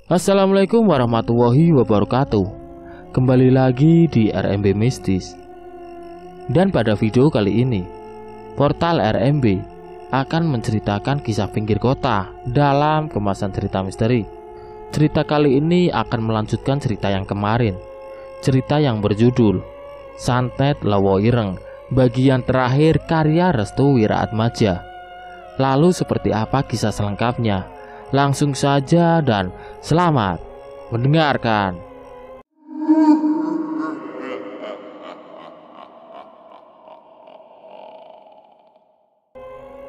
Assalamualaikum warahmatullahi wabarakatuh. Kembali lagi di RMB Mistis. Dan pada video kali ini, portal RMB akan menceritakan kisah pinggir kota dalam kemasan cerita misteri. Cerita kali ini akan melanjutkan cerita yang kemarin. Cerita yang berjudul Santet Lawo Ireng, bagian terakhir karya Restu Wiraatmaja. Lalu seperti apa kisah selengkapnya? Langsung saja dan selamat mendengarkan.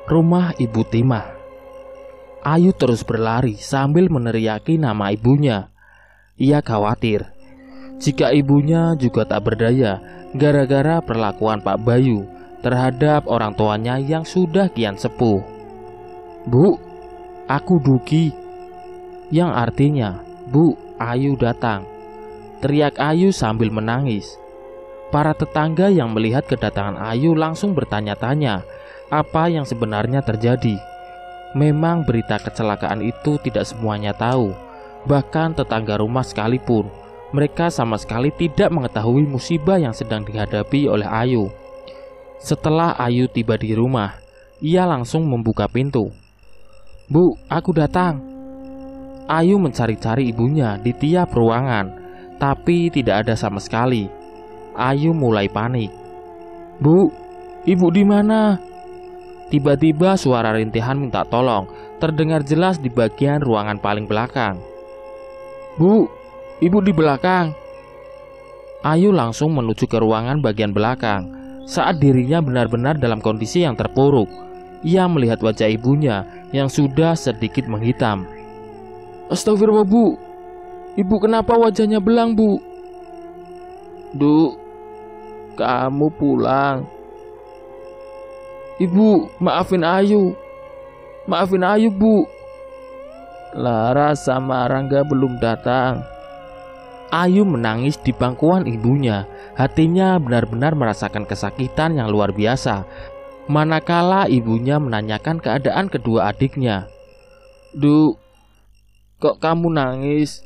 Rumah Ibu Timah. Ayu terus berlari sambil meneriaki nama ibunya. Ia khawatir jika ibunya juga tak berdaya gara-gara perlakuan Pak Bayu terhadap orang tuanya yang sudah kian sepuh. "Bu, aku Duki," yang artinya "Bu, Ayu datang," teriak Ayu sambil menangis. Para tetangga yang melihat kedatangan Ayu langsung bertanya-tanya apa yang sebenarnya terjadi. Memang berita kecelakaan itu tidak semuanya tahu. Bahkan tetangga rumah sekalipun, mereka sama sekali tidak mengetahui musibah yang sedang dihadapi oleh Ayu. Setelah Ayu tiba di rumah, ia langsung membuka pintu. "Bu, aku datang." Ayu mencari-cari ibunya di tiap ruangan, tapi tidak ada sama sekali. Ayu mulai panik. "Bu, ibu di mana?" Tiba-tiba suara rintihan minta tolong terdengar jelas di bagian ruangan paling belakang. "Bu, ibu di belakang." Ayu langsung menuju ke ruangan bagian belakang. Saat dirinya benar-benar dalam kondisi yang terpuruk, ia melihat wajah ibunya yang sudah sedikit menghitam. "Astagfirullah, Bu. Ibu kenapa wajahnya belang, Bu?" "Du, kamu pulang." "Ibu, maafin Ayu. Maafin Ayu, Bu. Laras sama Rangga belum datang." Ayu menangis di pangkuan ibunya. Hatinya benar-benar merasakan kesakitan yang luar biasa manakala ibunya menanyakan keadaan kedua adiknya. "Du, kok kamu nangis?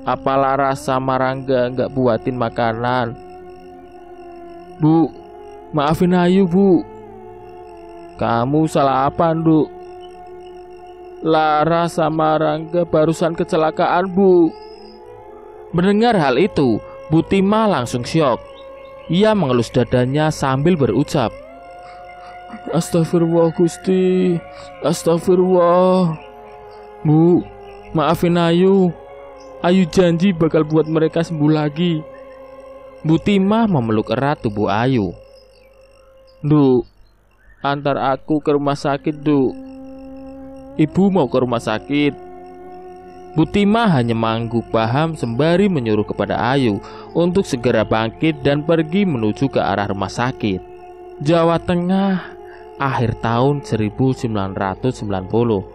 Apa Laras sama Rangga gak buatin makanan?" "Bu, maafin Ayu, Bu." "Kamu salah apa, Du? Laras sama Rangga barusan kecelakaan, Bu." Mendengar hal itu, Bu Timah langsung syok. Ia mengelus dadanya sambil berucap, "Astagfirullah Gusti, astagfirullah. Bu, maafin Ayu. Ayu janji bakal buat mereka sembuh lagi." Bu Timah memeluk erat tubuh Ayu. "Du, antar aku ke rumah sakit, Du." "Ibu mau ke rumah sakit?" Bu Timah hanya mengangguk paham sembari menyuruh kepada Ayu untuk segera bangkit dan pergi menuju ke arah rumah sakit. Jawa Tengah, akhir tahun 1990.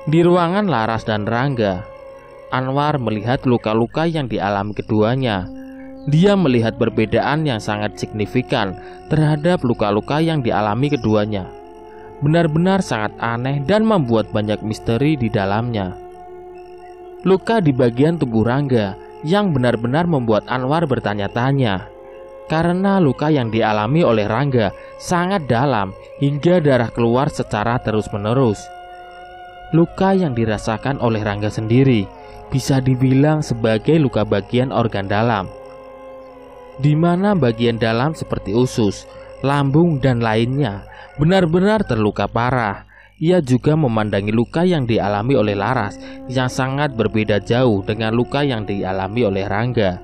Di ruangan Laras dan Rangga, Anwar melihat luka-luka yang dialami keduanya. Dia melihat perbedaan yang sangat signifikan terhadap luka-luka yang dialami keduanya. Benar-benar sangat aneh dan membuat banyak misteri di dalamnya. Luka di bagian tubuh Rangga yang benar-benar membuat Anwar bertanya-tanya, karena luka yang dialami oleh Rangga sangat dalam hingga darah keluar secara terus-menerus. Luka yang dirasakan oleh Rangga sendiri bisa dibilang sebagai luka bagian organ dalam, di mana bagian dalam seperti usus, lambung, dan lainnya benar-benar terluka parah. Ia juga memandangi luka yang dialami oleh Laras yang sangat berbeda jauh dengan luka yang dialami oleh Rangga.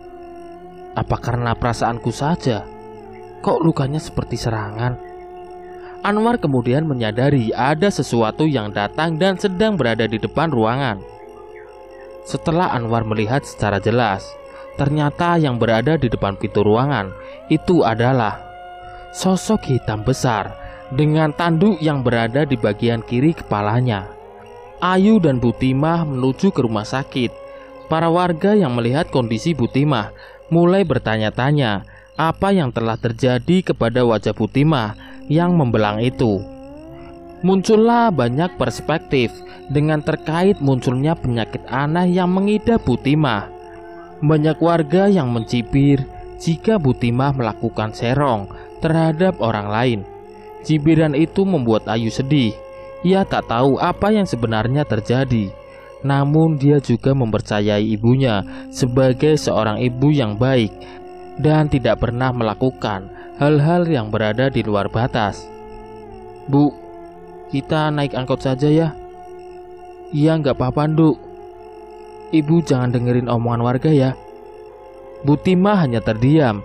Apa karena perasaanku saja? Kok lukanya seperti serangan? Anwar kemudian menyadari ada sesuatu yang datang dan sedang berada di depan ruangan. Setelah Anwar melihat secara jelas, ternyata yang berada di depan pintu ruangan itu adalah sosok hitam besar dengan tanduk yang berada di bagian kiri kepalanya. Ayu dan Bu Timah menuju ke rumah sakit. Para warga yang melihat kondisi Bu Timah mulai bertanya-tanya apa yang telah terjadi kepada wajah Bu Timah yang membelang itu. Muncullah banyak perspektif dengan terkait munculnya penyakit aneh yang mengidap Bu Timah. Banyak warga yang mencibir jika Bu Timah melakukan serong terhadap orang lain. Cibiran itu membuat Ayu sedih. Ia tak tahu apa yang sebenarnya terjadi. Namun dia juga mempercayai ibunya sebagai seorang ibu yang baik dan tidak pernah melakukan hal-hal yang berada di luar batas. "Bu, kita naik angkot saja ya." "Iya, nggak apa-apa, Nduk. Ibu jangan dengerin omongan warga ya." Bu Timah hanya terdiam.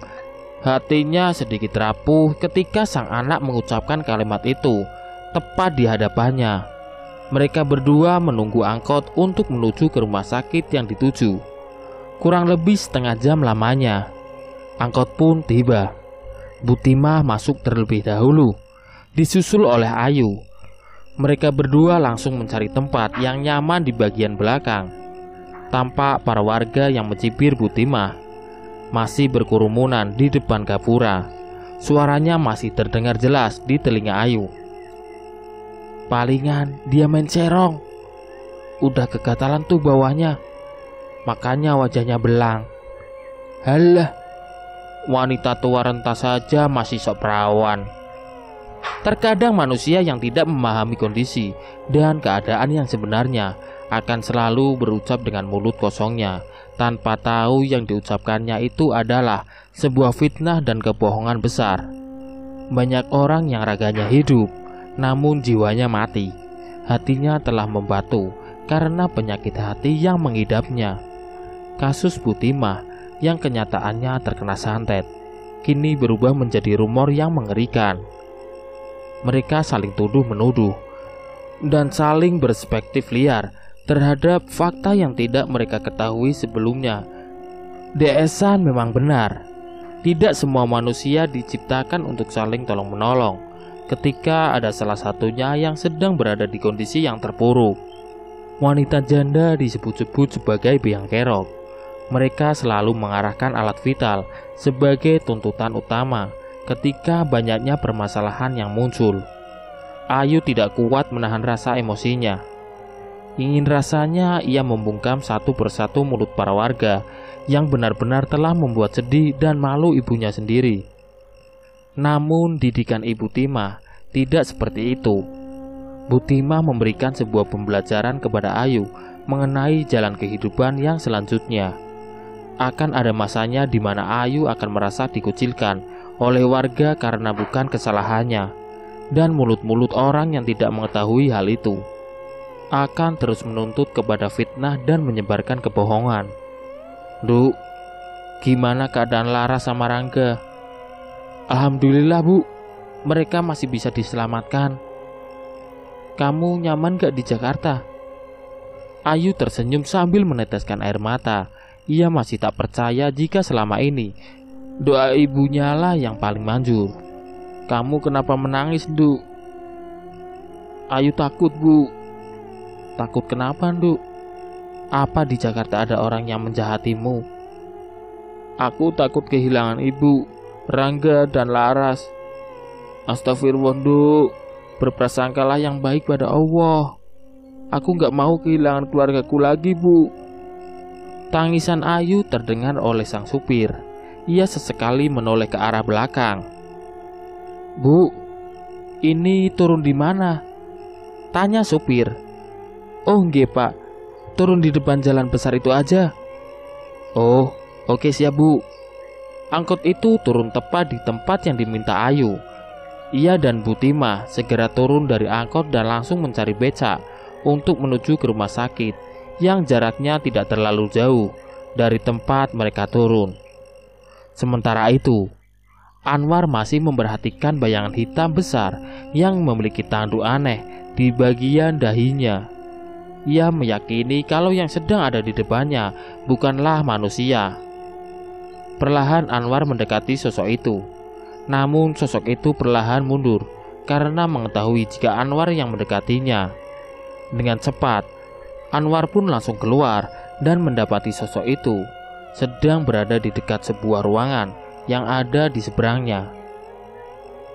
Hatinya sedikit rapuh ketika sang anak mengucapkan kalimat itu tepat di hadapannya. Mereka berdua menunggu angkot untuk menuju ke rumah sakit yang dituju. Kurang lebih setengah jam lamanya. Angkot pun tiba. Bu Timah masuk terlebih dahulu, disusul oleh Ayu. Mereka berdua langsung mencari tempat yang nyaman di bagian belakang. Tampak para warga yang mencibir Bu Timah masih berkerumunan di depan gapura. Suaranya masih terdengar jelas di telinga Ayu. "Palingan dia main serong. Udah kegatalan tuh bawahnya, makanya wajahnya belang." "Halah, wanita tua renta saja masih sok perawan." Terkadang manusia yang tidak memahami kondisi dan keadaan yang sebenarnya akan selalu berucap dengan mulut kosongnya, tanpa tahu yang diucapkannya itu adalah sebuah fitnah dan kebohongan besar. Banyak orang yang raganya hidup, namun jiwanya mati. Hatinya telah membatu karena penyakit hati yang mengidapnya. Kasus Bu Timah yang kenyataannya terkena santet kini berubah menjadi rumor yang mengerikan. Mereka saling tuduh-menuduh dan saling berspektif liar terhadap fakta yang tidak mereka ketahui sebelumnya. DS-an memang benar. Tidak semua manusia diciptakan untuk saling tolong-menolong ketika ada salah satunya yang sedang berada di kondisi yang terpuruk. Wanita janda disebut-sebut sebagai biang kerok. Mereka selalu mengarahkan alat vital sebagai tuntutan utama ketika banyaknya permasalahan yang muncul. Ayu tidak kuat menahan rasa emosinya. Ingin rasanya ia membungkam satu persatu mulut para warga yang benar-benar telah membuat sedih dan malu ibunya sendiri. Namun didikan Ibu Timah tidak seperti itu. Bu Timah memberikan sebuah pembelajaran kepada Ayu mengenai jalan kehidupan yang selanjutnya. Akan ada masanya di mana Ayu akan merasa dikucilkan oleh warga karena bukan kesalahannya, dan mulut-mulut orang yang tidak mengetahui hal itu akan terus menuntut kepada fitnah dan menyebarkan kebohongan. "Duk, gimana keadaan Laras sama Rangga?" "Alhamdulillah, Bu. Mereka masih bisa diselamatkan." "Kamu nyaman gak di Jakarta?" Ayu tersenyum sambil meneteskan air mata. Ia masih tak percaya jika selama ini doa ibunya lah yang paling manjur. "Kamu kenapa menangis, Duk?" "Ayu takut, Bu." "Takut kenapa, Duk? Apa di Jakarta ada orang yang menjahatimu?" "Aku takut kehilangan ibu, Rangga, dan Laras." "Astagfirullah, Duk. Berprasangkalah yang baik pada Allah. Aku gak mau kehilangan keluargaku lagi, Bu." Tangisan Ayu terdengar oleh sang supir. Ia sesekali menoleh ke arah belakang. "Bu, ini turun di mana?" tanya supir. "Oh nggih Pak, turun di depan jalan besar itu aja." "Oh, oke siap Bu." Angkot itu turun tepat di tempat yang diminta Ayu. Ia dan Bu Timah segera turun dari angkot dan langsung mencari becak untuk menuju ke rumah sakit yang jaraknya tidak terlalu jauh dari tempat mereka turun. Sementara itu, Anwar masih memperhatikan bayangan hitam besar yang memiliki tanduk aneh di bagian dahinya. Ia meyakini kalau yang sedang ada di depannya bukanlah manusia. Perlahan Anwar mendekati sosok itu. Namun sosok itu perlahan mundur karena mengetahui jika Anwar yang mendekatinya. Dengan cepat, Anwar pun langsung keluar dan mendapati sosok itu sedang berada di dekat sebuah ruangan yang ada di seberangnya.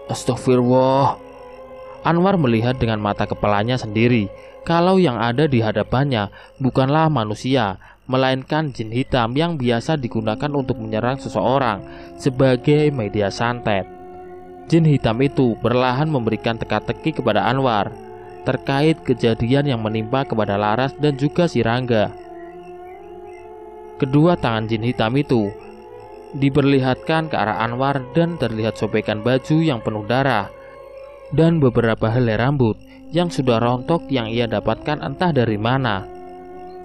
"Astagfirullah." Anwar melihat dengan mata kepalanya sendiri kalau yang ada di hadapannya bukanlah manusia, melainkan jin hitam yang biasa digunakan untuk menyerang seseorang sebagai media santet. Jin hitam itu perlahan memberikan teka-teki kepada Anwar terkait kejadian yang menimpa kepada Laras dan juga si Rangga. Kedua tangan jin hitam itu diperlihatkan ke arah Anwar dan terlihat sobekan baju yang penuh darah dan beberapa helai rambut yang sudah rontok yang ia dapatkan entah dari mana.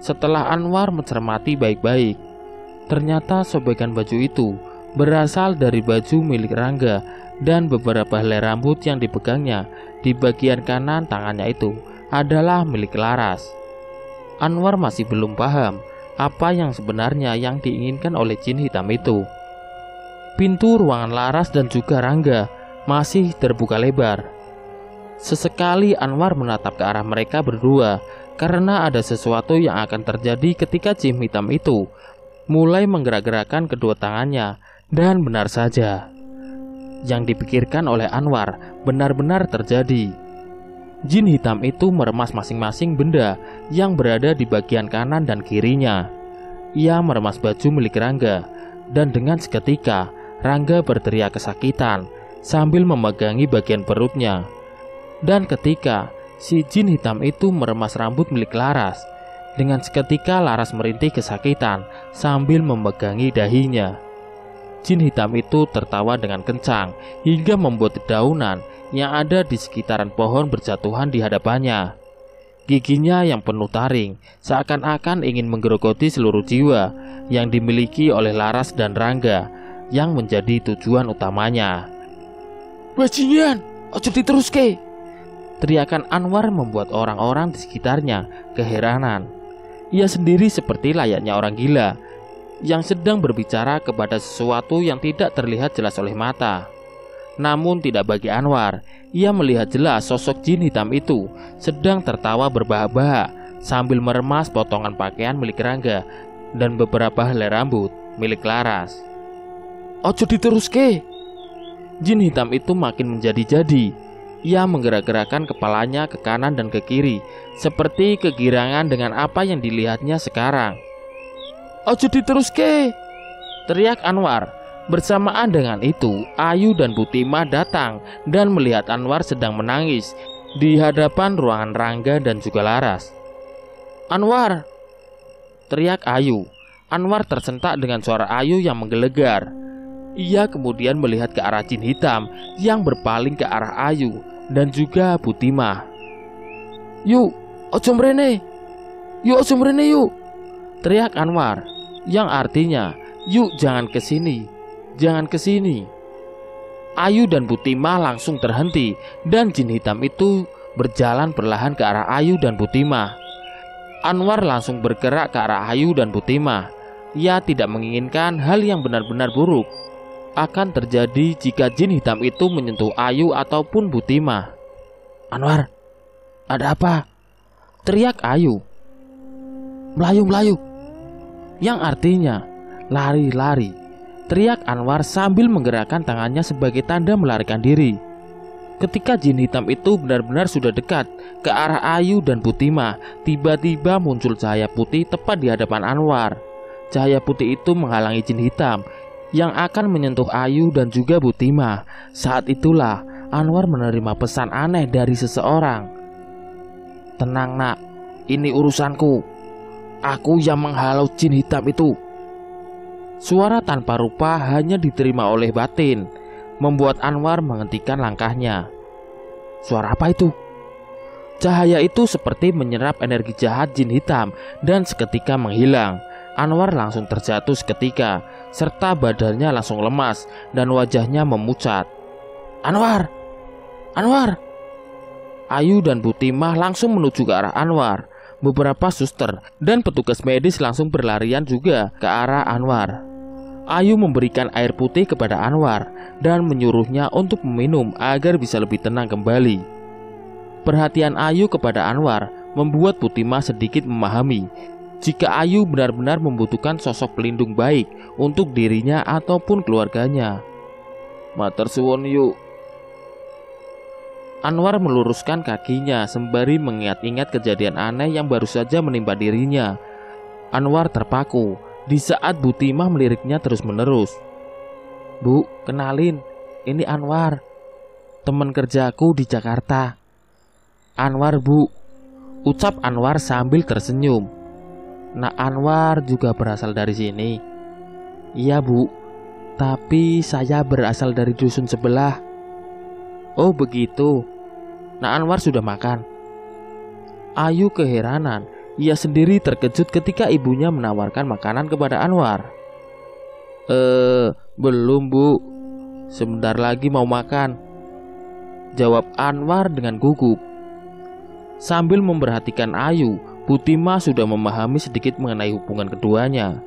Setelah Anwar mencermati baik-baik, ternyata sobekan baju itu berasal dari baju milik Rangga dan beberapa helai rambut yang dipegangnya di bagian kanan tangannya itu adalah milik Laras. Anwar masih belum paham apa yang sebenarnya yang diinginkan oleh jin hitam itu. Pintu ruangan Laras dan juga Rangga masih terbuka lebar. Sesekali Anwar menatap ke arah mereka berdua karena ada sesuatu yang akan terjadi ketika jin hitam itu mulai menggerak-gerakkan kedua tangannya. Dan benar saja, yang dipikirkan oleh Anwar benar-benar terjadi. Jin hitam itu meremas masing-masing benda yang berada di bagian kanan dan kirinya. Ia meremas baju milik Rangga, dan dengan seketika Rangga berteriak kesakitan sambil memegangi bagian perutnya. Dan ketika si jin hitam itu meremas rambut milik Laras, dengan seketika Laras merintih kesakitan sambil memegangi dahinya. Jin hitam itu tertawa dengan kencang hingga membuat dedaunan yang ada di sekitaran pohon berjatuhan di hadapannya. Giginya yang penuh taring seakan-akan ingin menggerogoti seluruh jiwa yang dimiliki oleh Laras dan Rangga yang menjadi tujuan utamanya. "Bajingan, ojo diteruske!" teriakan Anwar membuat orang-orang di sekitarnya keheranan. Ia sendiri seperti layaknya orang gila yang sedang berbicara kepada sesuatu yang tidak terlihat jelas oleh mata. Namun tidak bagi Anwar. Ia melihat jelas sosok jin hitam itu sedang tertawa berbahak-bahak sambil meremas potongan pakaian milik Rangga dan beberapa helai rambut milik Laras. "Ojo diteruske!" Jin hitam itu makin menjadi-jadi. Ia menggerak-gerakkan kepalanya ke kanan dan ke kiri seperti kegirangan dengan apa yang dilihatnya sekarang. "Ojo diteruske!" teriak Anwar. Bersamaan dengan itu, Ayu dan Butimah datang dan melihat Anwar sedang menangis di hadapan ruangan Rangga dan juga Laras. "Anwar!" teriak Ayu. Anwar tersentak dengan suara Ayu yang menggelegar. Ia kemudian melihat ke arah jin hitam yang berpaling ke arah Ayu dan juga Butimah. "Yuk, ojo mrene! Yuk ojo mrene yuk!" teriak Anwar, yang artinya, "Yuk jangan kesini, jangan kesini." Ayu dan Butimah langsung terhenti dan jin hitam itu berjalan perlahan ke arah Ayu dan Butimah. Anwar langsung bergerak ke arah Ayu dan Butimah. Ia tidak menginginkan hal yang benar-benar buruk akan terjadi jika jin hitam itu menyentuh Ayu ataupun Butimah. "Anwar, ada apa?" teriak Ayu. "Melayu, melayu!" yang artinya lari-lari, teriak Anwar sambil menggerakkan tangannya sebagai tanda melarikan diri. Ketika jin hitam itu benar-benar sudah dekat ke arah Ayu dan Butimah, tiba-tiba muncul cahaya putih tepat di hadapan Anwar. Cahaya putih itu menghalangi jin hitam yang akan menyentuh Ayu dan juga Butimah. Saat itulah Anwar menerima pesan aneh dari seseorang. "Tenang nak, ini urusanku. Aku yang menghalau jin hitam itu." Suara tanpa rupa hanya diterima oleh batin, membuat Anwar menghentikan langkahnya. Suara apa itu? Cahaya itu seperti menyerap energi jahat jin hitam dan seketika menghilang. Anwar langsung terjatuh seketika, serta badannya langsung lemas dan wajahnya memucat. "Anwar! Anwar!" Ayu dan Butimah langsung menuju ke arah Anwar. Beberapa suster dan petugas medis langsung berlarian juga ke arah Anwar. Ayu memberikan air putih kepada Anwar dan menyuruhnya untuk meminum agar bisa lebih tenang kembali. Perhatian Ayu kepada Anwar membuat Butimah sedikit memahami jika Ayu benar-benar membutuhkan sosok pelindung baik untuk dirinya ataupun keluarganya. "Matur suwun yuk." Anwar meluruskan kakinya sembari mengingat-ingat kejadian aneh yang baru saja menimpa dirinya. Anwar terpaku di saat Bu Timah meliriknya terus-menerus. "Bu, kenalin, ini Anwar, teman kerjaku di Jakarta." "Anwar, Bu," ucap Anwar sambil tersenyum. "Nak Anwar juga berasal dari sini?" "Iya, Bu, tapi saya berasal dari dusun sebelah." "Oh begitu. Nak Anwar sudah makan?" Ayu keheranan. Ia sendiri terkejut ketika ibunya menawarkan makanan kepada Anwar. Belum, Bu. Sebentar lagi mau makan," jawab Anwar dengan gugup. Sambil memperhatikan Ayu, Bu Timah sudah memahami sedikit mengenai hubungan keduanya.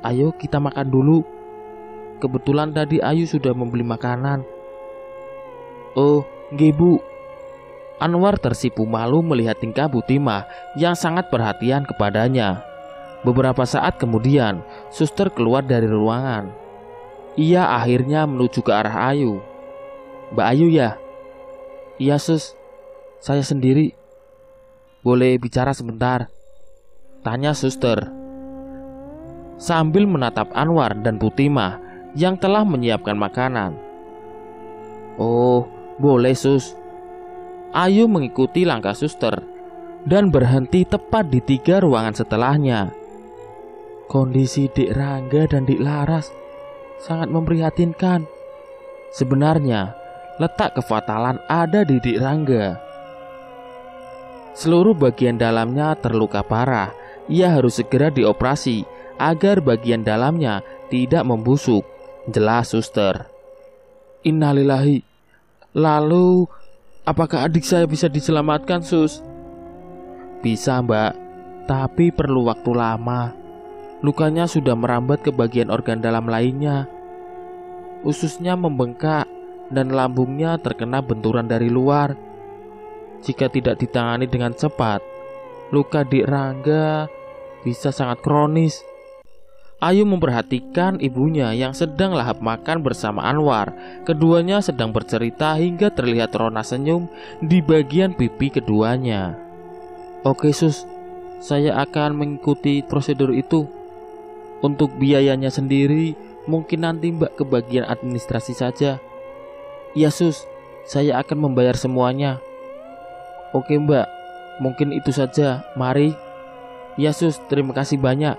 "Ayo kita makan dulu. Kebetulan tadi Ayu sudah membeli makanan." "Oh, nggih, Bu." Anwar tersipu malu melihat tingkah Bu Timah yang sangat perhatian kepadanya. Beberapa saat kemudian, suster keluar dari ruangan. Ia akhirnya menuju ke arah Ayu. "Mbak Ayu ya?" "Iya, Sus. Saya sendiri. Boleh bicara sebentar?" tanya suster sambil menatap Anwar dan Bu Timah yang telah menyiapkan makanan. "Oh, boleh, Sus." Ayu mengikuti langkah suster dan berhenti tepat di 3 ruangan setelahnya. Kondisi Dik Rangga dan Dik Laras sangat memprihatinkan. Sebenarnya, letak kefatalan ada di Dik Rangga. Seluruh bagian dalamnya terluka parah. Ia harus segera dioperasi agar bagian dalamnya tidak membusuk, jelas suster. "Innalillahi. Lalu, apakah adik saya bisa diselamatkan, Sus?" "Bisa, Mbak, tapi perlu waktu lama. Lukanya sudah merambat ke bagian organ dalam lainnya. Ususnya membengkak dan lambungnya terkena benturan dari luar. Jika tidak ditangani dengan cepat, luka Dik Rangga bisa sangat kronis." Ayu memperhatikan ibunya yang sedang lahap makan bersama Anwar. Keduanya sedang bercerita hingga terlihat rona senyum di bagian pipi keduanya. "Oke, Sus, saya akan mengikuti prosedur itu. Untuk biayanya sendiri, mungkin nanti Mbak ke bagian administrasi saja." "Iya, Sus, saya akan membayar semuanya." "Oke, Mbak, mungkin itu saja. Mari." "Ya, Sus, terima kasih banyak."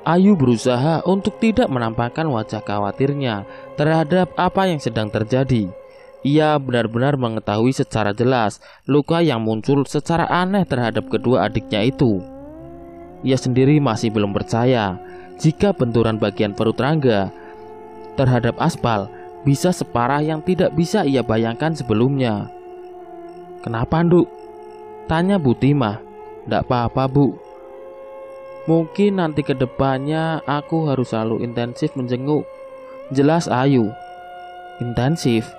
Ayu berusaha untuk tidak menampakkan wajah khawatirnya terhadap apa yang sedang terjadi. Ia benar-benar mengetahui secara jelas luka yang muncul secara aneh terhadap kedua adiknya itu. Ia sendiri masih belum percaya jika benturan bagian perut Rangga terhadap aspal bisa separah yang tidak bisa ia bayangkan sebelumnya. "Kenapa, Nduk?" tanya Bu Timah. "Ndak apa-apa, Bu. Mungkin nanti ke depannya aku harus selalu intensif menjenguk," jelas Ayu. "Intensif?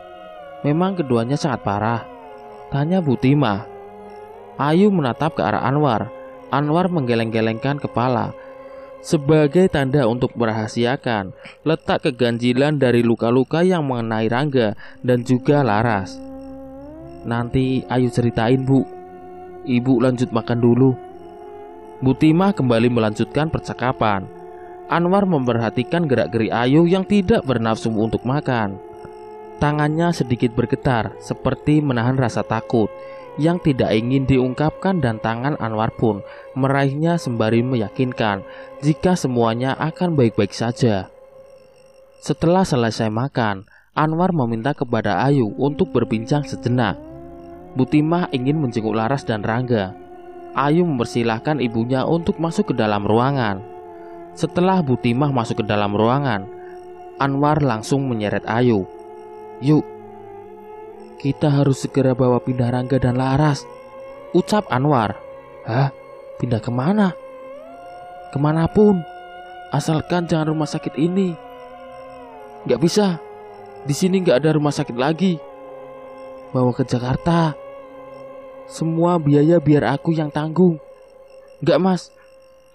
Memang keduanya sangat parah?" tanya Bu Timah. Ayu menatap ke arah Anwar. Anwar menggeleng-gelengkan kepala sebagai tanda untuk merahasiakan letak keganjilan dari luka-luka yang mengenai Rangga dan juga Laras. "Nanti Ayu ceritain, Bu. Ibu lanjut makan dulu." Bu Timah kembali melanjutkan percakapan. Anwar memperhatikan gerak-gerik Ayu yang tidak bernafsu untuk makan. Tangannya sedikit bergetar seperti menahan rasa takut yang tidak ingin diungkapkan, dan tangan Anwar pun meraihnya sembari meyakinkan jika semuanya akan baik-baik saja. Setelah selesai makan, Anwar meminta kepada Ayu untuk berbincang sejenak. Bu Timah ingin menjenguk Laras dan Rangga. Ayu mempersilahkan ibunya untuk masuk ke dalam ruangan. Setelah Bu Timah masuk ke dalam ruangan, Anwar langsung menyeret Ayu. "Yuk, kita harus segera bawa pindah Rangga dan Laras," ucap Anwar. "Hah? Pindah kemana?" "Kemanapun, asalkan jangan rumah sakit ini." "Gak bisa, di sini gak ada rumah sakit lagi." "Bawa ke Jakarta. Semua biaya biar aku yang tanggung." "Gak, Mas,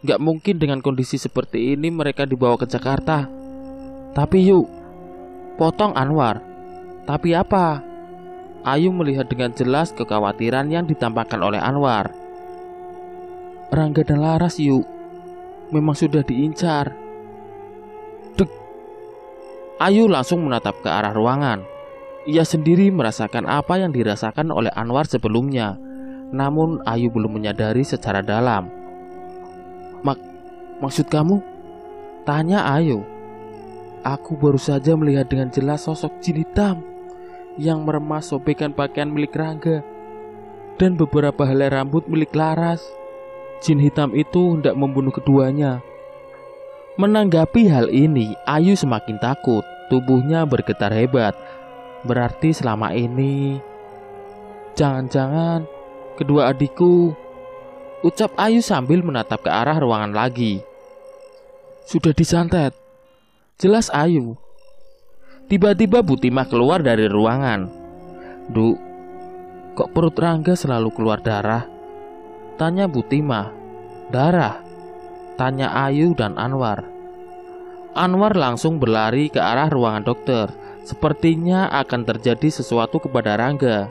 gak mungkin dengan kondisi seperti ini mereka dibawa ke Jakarta." "Tapi yuk," potong Anwar. "Tapi apa?" Ayu melihat dengan jelas kekhawatiran yang ditampakkan oleh Anwar. Rangga dan Laras yuk, memang sudah diincar. Dek. Ayu langsung menatap ke arah ruangan. Ia sendiri merasakan apa yang dirasakan oleh Anwar sebelumnya. Namun Ayu belum menyadari secara dalam. Maksud kamu? Tanya Ayu. Aku baru saja melihat dengan jelas sosok jin hitam yang meremas sobekan pakaian milik Rangga dan beberapa helai rambut milik Laras. Jin hitam itu hendak membunuh keduanya. Menanggapi hal ini, Ayu semakin takut. Tubuhnya bergetar hebat. Berarti selama ini jangan-jangan kedua adikku, ucap Ayu sambil menatap ke arah ruangan lagi. Sudah disantet, jelas Ayu. Tiba-tiba Bu Timah keluar dari ruangan. Duk, kok perut Rangga selalu keluar darah? Tanya Bu Timah. Darah? Tanya Ayu dan Anwar. Anwar langsung berlari ke arah ruangan dokter. Sepertinya akan terjadi sesuatu kepada Rangga.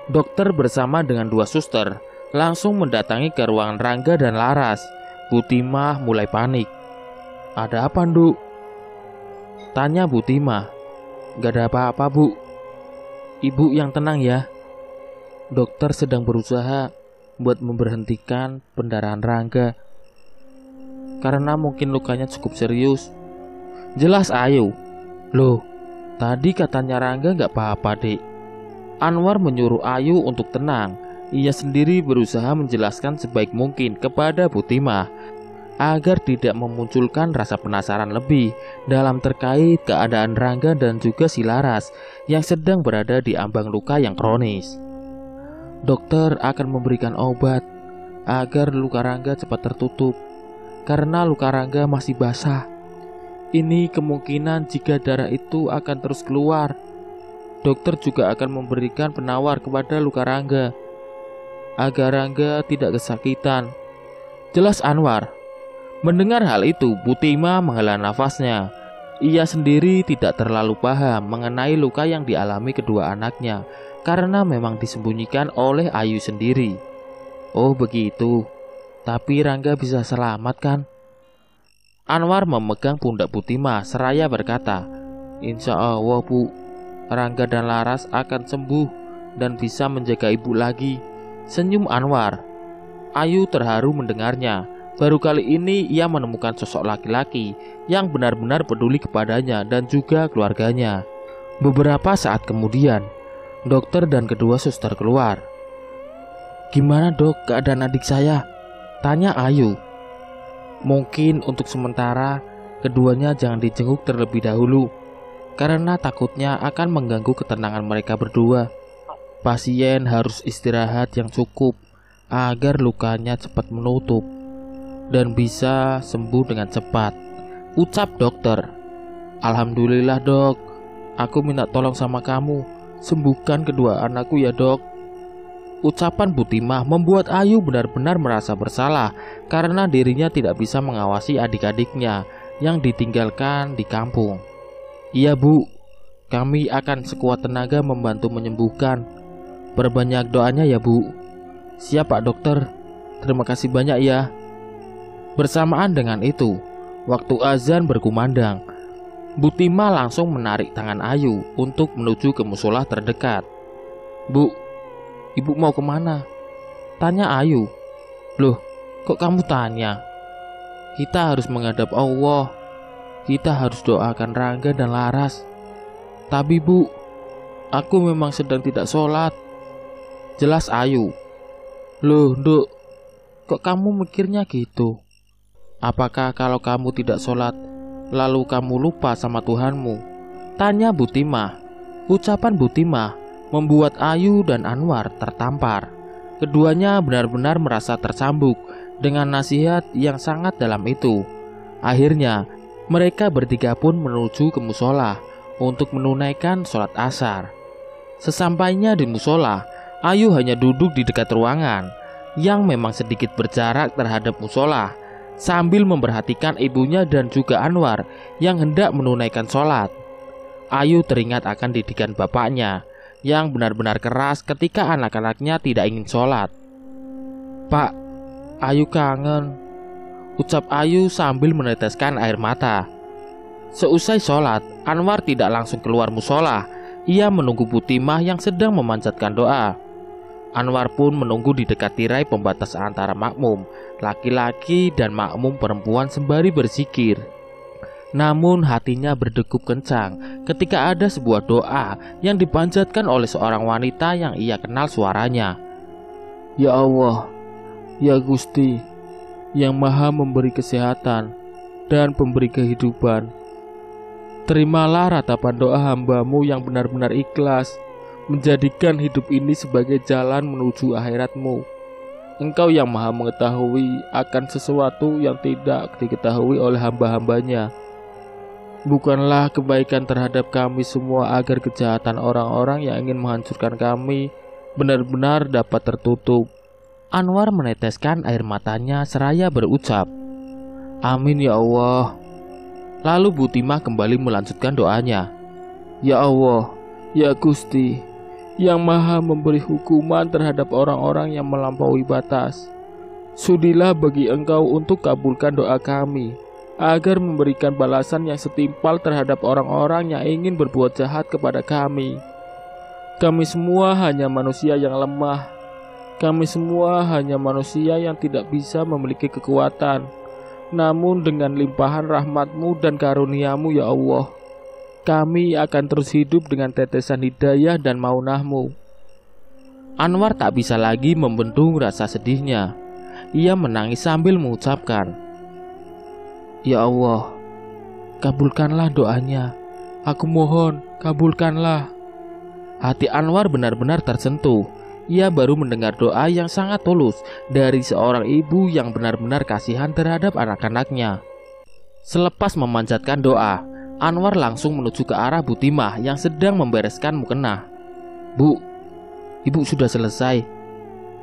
Dokter bersama dengan 2 suster langsung mendatangi ke ruangan Rangga dan Laras. Bu Timah mulai panik. Ada apa, Nduk? Tanya Bu Timah. Gak ada apa-apa, Bu. Ibu yang tenang ya. Dokter sedang berusaha buat memberhentikan pendarahan Rangga karena mungkin lukanya cukup serius. Jelas Ayu. Loh, tadi katanya Rangga gak apa-apa, Dek. Anwar menyuruh Ayu untuk tenang. Ia sendiri berusaha menjelaskan sebaik mungkin kepada Bu Timah agar tidak memunculkan rasa penasaran lebih dalam terkait keadaan Rangga dan juga si Laras yang sedang berada di ambang luka yang kronis. Dokter akan memberikan obat agar luka Rangga cepat tertutup karena luka Rangga masih basah. Ini kemungkinan jika darah itu akan terus keluar. Dokter juga akan memberikan penawar kepada luka Rangga agar Rangga tidak kesakitan. Jelas Anwar. Mendengar hal itu, Bu Timah menghela nafasnya. Ia sendiri tidak terlalu paham mengenai luka yang dialami kedua anaknya karena memang disembunyikan oleh Ayu sendiri. Oh begitu, tapi Rangga bisa selamat kan? Anwar memegang pundak Bu Timah seraya berkata, Insya Allah Bu, Rangga dan Laras akan sembuh dan bisa menjaga ibu lagi. Senyum Anwar. Ayu terharu mendengarnya. Baru kali ini ia menemukan sosok laki-laki yang benar-benar peduli kepadanya dan juga keluarganya. Beberapa saat kemudian, dokter dan kedua suster keluar. Gimana dok keadaan adik saya? Tanya Ayu. Mungkin untuk sementara keduanya jangan dijenguk terlebih dahulu karena takutnya akan mengganggu ketenangan mereka berdua. Pasien harus istirahat yang cukup agar lukanya cepat menutup dan bisa sembuh dengan cepat, ucap dokter. Alhamdulillah dok, aku minta tolong sama kamu, sembuhkan kedua anakku ya dok. Ucapan Bu Timah membuat Ayu benar-benar merasa bersalah karena dirinya tidak bisa mengawasi adik-adiknya yang ditinggalkan di kampung. Iya Bu, kami akan sekuat tenaga membantu menyembuhkan. Perbanyak doanya ya Bu. Siap Pak Dokter, terima kasih banyak ya. Bersamaan dengan itu, waktu azan berkumandang, Bu Timah langsung menarik tangan Ayu untuk menuju ke musola terdekat. Bu, ibu mau kemana? Tanya Ayu. Loh, kok kamu tanya? Kita harus menghadap Allah. Kita harus doakan Rangga dan Laras. Tapi Bu, aku memang sedang tidak sholat. Jelas Ayu. Loh, Nduk, kok kamu mikirnya gitu? Apakah kalau kamu tidak sholat, lalu kamu lupa sama Tuhanmu? Tanya Bu Timah. Ucapan Bu Timah membuat Ayu dan Anwar tertampar. Keduanya benar-benar merasa tersambuk dengan nasihat yang sangat dalam itu. Akhirnya, mereka bertiga pun menuju ke musola untuk menunaikan sholat asar. Sesampainya di musola, Ayu hanya duduk di dekat ruangan yang memang sedikit berjarak terhadap musola, sambil memperhatikan ibunya dan juga Anwar yang hendak menunaikan sholat. Ayu teringat akan didikan bapaknya yang benar-benar keras ketika anak-anaknya tidak ingin sholat. "Pak, Ayu kangen," ucap Ayu sambil meneteskan air mata. Seusai sholat, Anwar tidak langsung keluar musola. Ia menunggu Bu Timah yang sedang memanjatkan doa. Anwar pun menunggu di dekat tirai pembatas antara makmum laki-laki dan makmum perempuan sembari berzikir. Namun hatinya berdegup kencang ketika ada sebuah doa yang dipanjatkan oleh seorang wanita yang ia kenal suaranya. "Ya Allah, ya Gusti, yang maha memberi kesehatan dan pemberi kehidupan, terimalah ratapan doa hamba-Mu yang benar-benar ikhlas, menjadikan hidup ini sebagai jalan menuju akhirat-Mu. Engkau yang maha mengetahui akan sesuatu yang tidak diketahui oleh hamba-hambanya. Bukanlah kebaikan terhadap kami semua agar kejahatan orang-orang yang ingin menghancurkan kami benar-benar dapat tertutup." Anwar meneteskan air matanya seraya berucap, "Amin ya Allah." Lalu Bu Timah kembali melanjutkan doanya. "Ya Allah, ya Gusti, yang maha memberi hukuman terhadap orang-orang yang melampaui batas, sudilah bagi Engkau untuk kabulkan doa kami, agar memberikan balasan yang setimpal terhadap orang-orang yang ingin berbuat jahat kepada kami. Kami semua hanya manusia yang lemah. Kami semua hanya manusia yang tidak bisa memiliki kekuatan. Namun dengan limpahan rahmat-Mu dan karunia-Mu ya Allah, kami akan terus hidup dengan tetesan hidayah dan maunah-Mu." Anwar tak bisa lagi membendung rasa sedihnya. Ia menangis sambil mengucapkan, "Ya Allah, kabulkanlah doanya. Aku mohon, kabulkanlah." Hati Anwar benar-benar tersentuh. Ia baru mendengar doa yang sangat tulus dari seorang ibu yang benar-benar kasihan terhadap anak-anaknya. Selepas memanjatkan doa, Anwar langsung menuju ke arah Bu Timah yang sedang membereskan mukena. "Bu, Ibu sudah selesai?"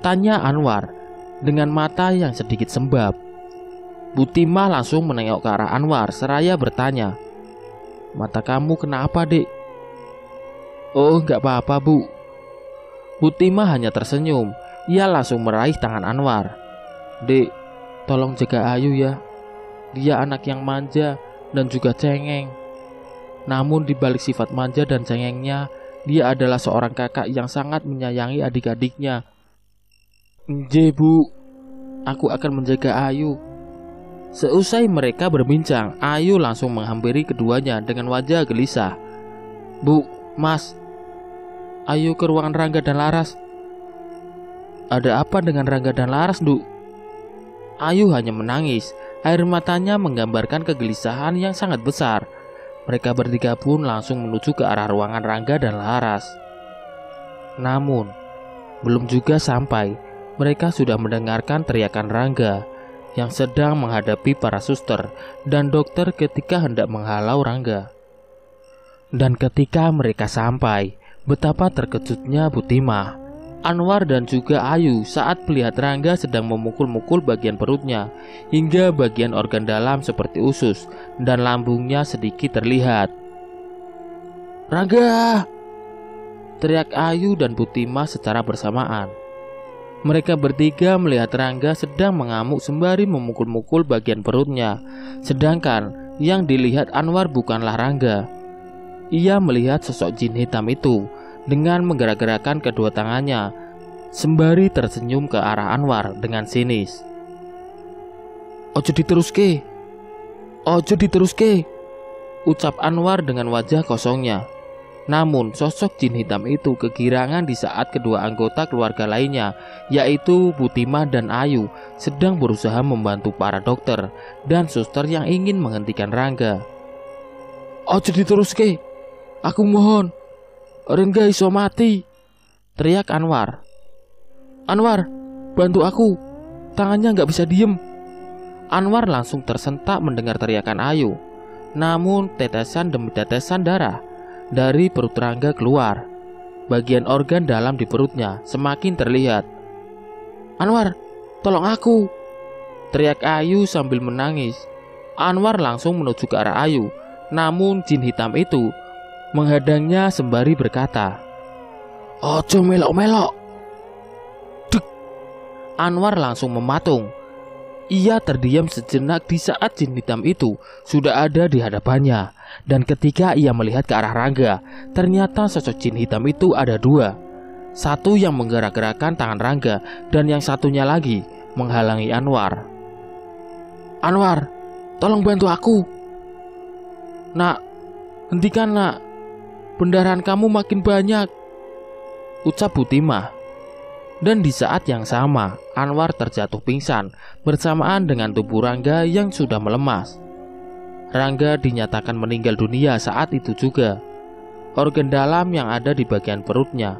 tanya Anwar dengan mata yang sedikit sembab. Bu Timah langsung menengok ke arah Anwar seraya bertanya, "Mata kamu kenapa, Dek?" "Oh, enggak apa-apa, Bu." Bu Timah hanya tersenyum. Ia langsung meraih tangan Anwar. "Dek, tolong jaga Ayu ya. Dia anak yang manja dan juga cengeng. Namun di balik sifat manja dan cengengnya, dia adalah seorang kakak yang sangat menyayangi adik-adiknya." "Nggih, Bu. Aku akan menjaga Ayu." Seusai mereka berbincang, Ayu langsung menghampiri keduanya dengan wajah gelisah. "Bu, Mas, ayo ke ruangan Rangga dan Laras." "Ada apa dengan Rangga dan Laras, Du?" Ayu hanya menangis. Air matanya menggambarkan kegelisahan yang sangat besar. Mereka bertiga pun langsung menuju ke arah ruangan Rangga dan Laras. Namun, belum juga sampai, mereka sudah mendengarkan teriakan Rangga yang sedang menghadapi para suster dan dokter ketika hendak menghalau Rangga. Dan ketika mereka sampai, betapa terkejutnya Bu Timah, Anwar dan juga Ayu saat melihat Rangga sedang memukul-mukul bagian perutnya hingga bagian organ dalam seperti usus dan lambungnya sedikit terlihat. "Rangga!" teriak Ayu dan Bu Timah secara bersamaan. Mereka bertiga melihat Rangga sedang mengamuk sembari memukul-mukul bagian perutnya. Sedangkan yang dilihat Anwar bukanlah Rangga. Ia melihat sosok jin hitam itu dengan menggerak-gerakkan kedua tangannya sembari tersenyum ke arah Anwar dengan sinis. Ojo diteruske, ucap Anwar dengan wajah kosongnya. Namun sosok jin hitam itu kegirangan di saat kedua anggota keluarga lainnya, yaitu Bu Timah dan Ayu, sedang berusaha membantu para dokter dan suster yang ingin menghentikan Rangga. "Ojo diteruske, aku mohon, Rangga iso mati," teriak Anwar. "Anwar, bantu aku, tangannya gak bisa diem." Anwar langsung tersentak mendengar teriakan Ayu. Namun tetesan demi tetesan darah dari perut Rangga keluar. Bagian organ dalam di perutnya semakin terlihat. "Anwar, tolong aku," teriak Ayu sambil menangis. Anwar langsung menuju ke arah Ayu. Namun jin hitam itu menghadangnya sembari berkata, Ojo melok-melok. Dek. Anwar langsung mematung. Ia terdiam sejenak di saat jin hitam itu sudah ada di hadapannya. Dan ketika ia melihat ke arah Rangga, ternyata sosok jin hitam itu ada dua. Satu yang menggerak-gerakkan tangan Rangga, dan yang satunya lagi menghalangi Anwar. Anwar, tolong bantu aku. Nak, hentikan nak. Pendarahan kamu makin banyak, ucap Butimah. Dan di saat yang sama, Anwar terjatuh pingsan bersamaan dengan tubuh Rangga yang sudah melemas. Rangga dinyatakan meninggal dunia saat itu juga. Organ dalam yang ada di bagian perutnya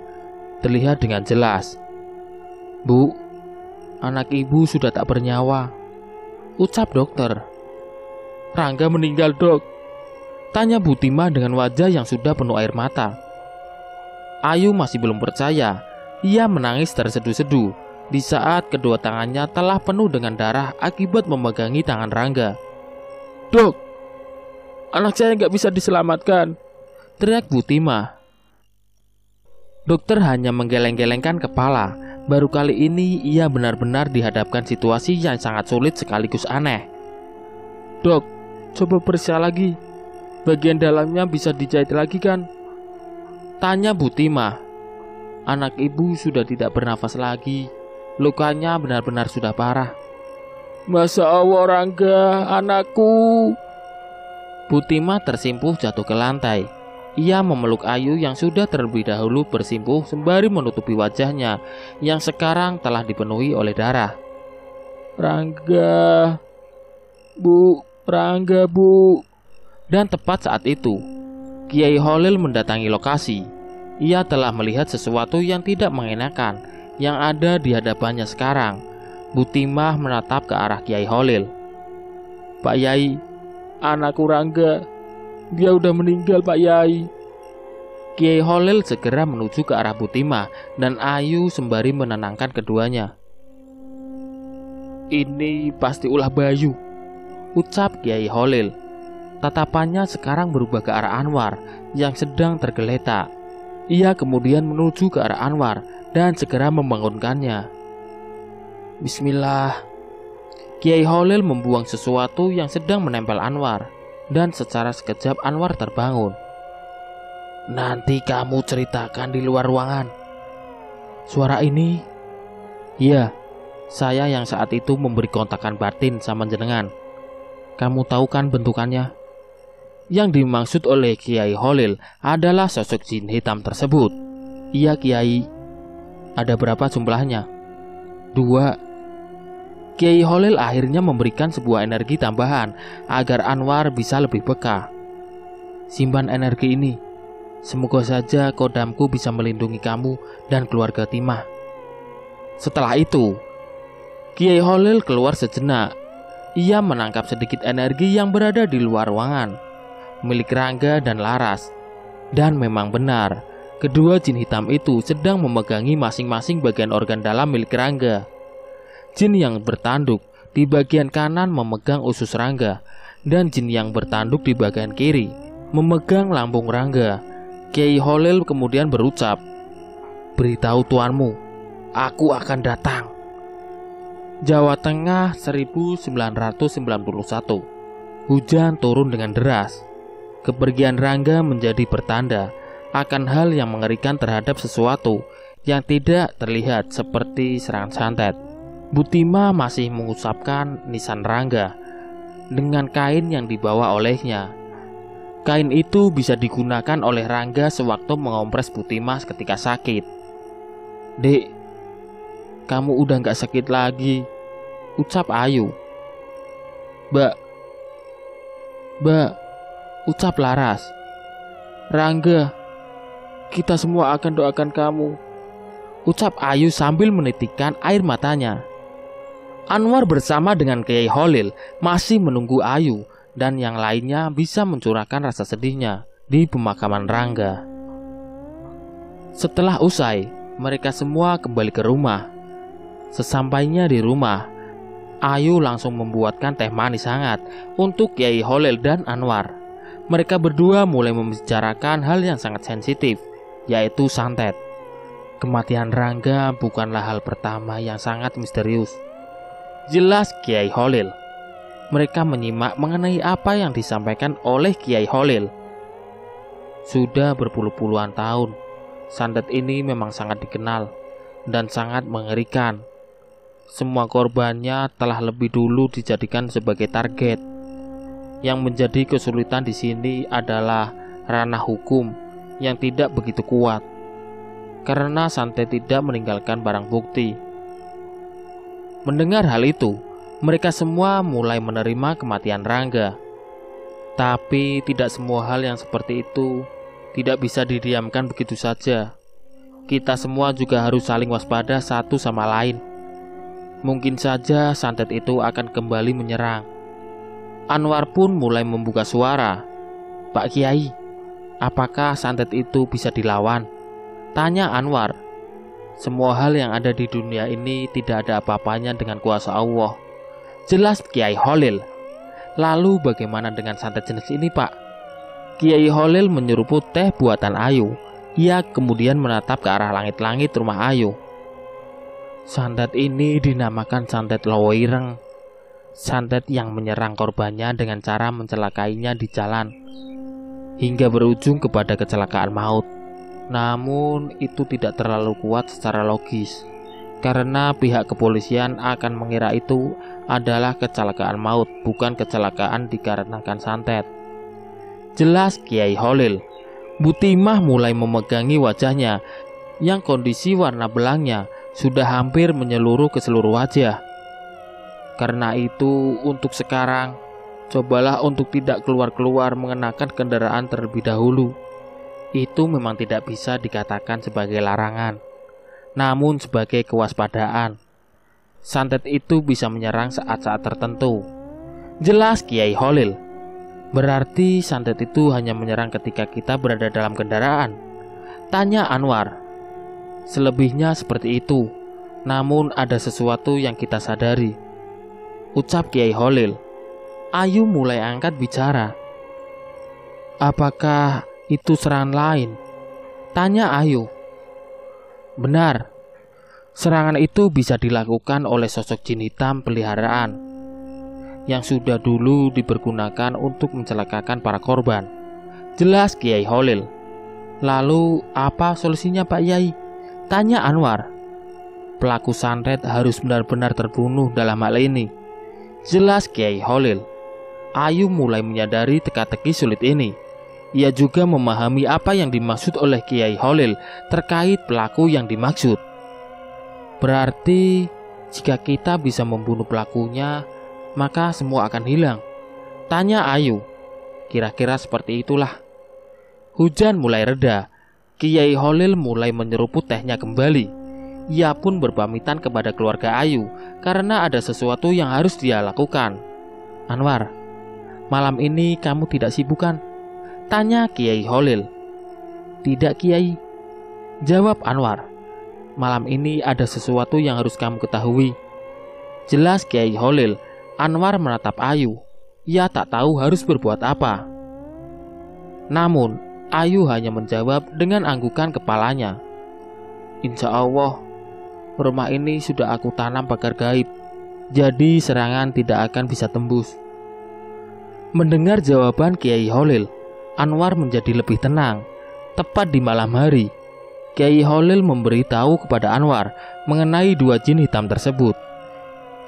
terlihat dengan jelas. Bu, anak ibu sudah tak bernyawa, ucap dokter. Rangga meninggal, dok, tanya Butimah dengan wajah yang sudah penuh air mata. Ayu masih belum percaya. Ia menangis terseduh-seduh di saat kedua tangannya telah penuh dengan darah akibat memegangi tangan Rangga. Dok, anak saya nggak bisa diselamatkan, teriak Butimah. Dokter hanya menggeleng-gelengkan kepala. Baru kali ini ia benar-benar dihadapkan situasi yang sangat sulit sekaligus aneh. Dok, coba periksa lagi. Bagian dalamnya bisa dijahit lagi kan? Tanya Butimah. Anak ibu sudah tidak bernafas lagi. Lukanya benar-benar sudah parah. Masya Allah Rangga, anakku. Butimah tersimpuh jatuh ke lantai. Ia memeluk Ayu yang sudah terlebih dahulu bersimpuh sembari menutupi wajahnya yang sekarang telah dipenuhi oleh darah. Rangga, Bu, Rangga, Bu. Dan tepat saat itu, Kiai Holil mendatangi lokasi. Ia telah melihat sesuatu yang tidak mengenakan yang ada di hadapannya sekarang. Butimah menatap ke arah Kiai Holil. Pak Yai, anakku Rangga, dia udah meninggal Pak Yai. Kiai Holil segera menuju ke arah Butimah dan Ayu sembari menenangkan keduanya. Ini pasti ulah Bayu, ucap Kiai Holil. Tatapannya sekarang berubah ke arah Anwar yang sedang tergeletak. Ia kemudian menuju ke arah Anwar dan segera membangunkannya. Bismillah. Kiai Holil membuang sesuatu yang sedang menempel Anwar, dan secara sekejap Anwar terbangun. Nanti kamu ceritakan di luar ruangan. Suara ini? Iya, saya yang saat itu memberi kontakan batin sama jenengan. Kamu tahu kan bentukannya? Yang dimaksud oleh Kiai Holil adalah sosok jin hitam tersebut. Iya Kiai. Ada berapa jumlahnya? 2. Kiai Holil akhirnya memberikan sebuah energi tambahan agar Anwar bisa lebih peka. Simpan energi ini. Semoga saja kodamku bisa melindungi kamu dan keluarga Timah. Setelah itu, Kiai Holil keluar sejenak. Ia menangkap sedikit energi yang berada di luar ruangan, milik Rangga dan Laras. Dan memang benar, kedua jin hitam itu sedang memegangi masing-masing bagian organ dalam milik Rangga. Jin yang bertanduk di bagian kanan memegang usus Rangga, dan jin yang bertanduk di bagian kiri memegang lambung Rangga. Kiai Holil kemudian berucap, beritahu tuanmu, aku akan datang. Jawa Tengah 1991. Hujan turun dengan deras. Kepergian Rangga menjadi pertanda akan hal yang mengerikan terhadap sesuatu yang tidak terlihat seperti serangan santet. Butimah masih mengusapkan nisan Rangga dengan kain yang dibawa olehnya. Kain itu bisa digunakan oleh Rangga sewaktu mengompres Butimah ketika sakit. Dek, kamu udah gak sakit lagi, ucap Ayu. Mbak, ucap Laras. Rangga, kita semua akan doakan kamu, ucap Ayu sambil menitikkan air matanya. Anwar bersama dengan Kiai Holil masih menunggu Ayu dan yang lainnya bisa mencurahkan rasa sedihnya di pemakaman Rangga. Setelah usai, mereka semua kembali ke rumah. Sesampainya di rumah, Ayu langsung membuatkan teh manis hangat untuk Kiai Holil dan Anwar. Mereka berdua mulai membicarakan hal yang sangat sensitif, yaitu santet. Kematian Rangga bukanlah hal pertama yang sangat misterius. Jelas Kiai Holil. Mereka menyimak mengenai apa yang disampaikan oleh Kiai Holil. Sudah berpuluh-puluhan tahun, santet ini memang sangat dikenal dan sangat mengerikan. Semua korbannya telah lebih dulu dijadikan sebagai target. Yang menjadi kesulitan di sini adalah ranah hukum yang tidak begitu kuat, karena santet tidak meninggalkan barang bukti. Mendengar hal itu, mereka semua mulai menerima kematian Rangga. Tapi tidak semua hal yang seperti itu tidak bisa didiamkan begitu saja. Kita semua juga harus saling waspada satu sama lain. Mungkin saja santet itu akan kembali menyerang. Anwar pun mulai membuka suara. "Pak Kiai, apakah santet itu bisa dilawan?" tanya Anwar. "Semua hal yang ada di dunia ini tidak ada apa-apanya dengan kuasa Allah," jelas Kiai Holil. "Lalu bagaimana dengan santet jenis ini, Pak?" Kiai Holil menyeruput teh buatan Ayu. Ia kemudian menatap ke arah langit-langit rumah Ayu. "Santet ini dinamakan santet Loireng. Santet yang menyerang korbannya dengan cara mencelakainya di jalan hingga berujung kepada kecelakaan maut. Namun itu tidak terlalu kuat secara logis, karena pihak kepolisian akan mengira itu adalah kecelakaan maut, bukan kecelakaan dikarenakan santet," jelas Kiai Holil. Butimah mulai memegangi wajahnya yang kondisi warna belangnya sudah hampir menyeluruh ke seluruh wajah. "Karena itu untuk sekarang, cobalah untuk tidak keluar-keluar mengenakan kendaraan terlebih dahulu. Itu memang tidak bisa dikatakan sebagai larangan, namun sebagai kewaspadaan. Santet itu bisa menyerang saat-saat tertentu," jelas Kiai Holil. "Berarti santet itu hanya menyerang ketika kita berada dalam kendaraan?" tanya Anwar. "Selebihnya seperti itu, namun ada sesuatu yang kita sadari," ucap Kiai Holil. Ayu mulai angkat bicara. "Apakah itu serangan lain?" tanya Ayu. "Benar, serangan itu bisa dilakukan oleh sosok jin hitam peliharaan yang sudah dulu dipergunakan untuk mencelakakan para korban," jelas Kiai Holil. "Lalu apa solusinya, Pak Yai?" tanya Anwar. "Pelaku santet harus benar-benar terbunuh dalam hal ini," jelas Kiai Holil. Ayu mulai menyadari teka-teki sulit ini. Ia juga memahami apa yang dimaksud oleh Kiai Holil terkait pelaku yang dimaksud. "Berarti jika kita bisa membunuh pelakunya, maka semua akan hilang?" tanya Ayu. "Kira-kira seperti itulah." Hujan mulai reda. Kiai Holil mulai menyeruput tehnya kembali. Ia pun berpamitan kepada keluarga Ayu karena ada sesuatu yang harus dia lakukan. "Anwar, malam ini kamu tidak sibuk kan?" tanya Kiai Holil. "Tidak, Kiai," jawab Anwar. "Malam ini ada sesuatu yang harus kamu ketahui," jelas Kiai Holil. Anwar menatap Ayu. Ia tak tahu harus berbuat apa. Namun Ayu hanya menjawab dengan anggukan kepalanya. "Insya Allah, rumah ini sudah aku tanam pagar gaib, jadi serangan tidak akan bisa tembus." Mendengar jawaban Kiai Holil, Anwar menjadi lebih tenang. Tepat di malam hari, Kiai Holil memberitahu kepada Anwar mengenai dua jin hitam tersebut.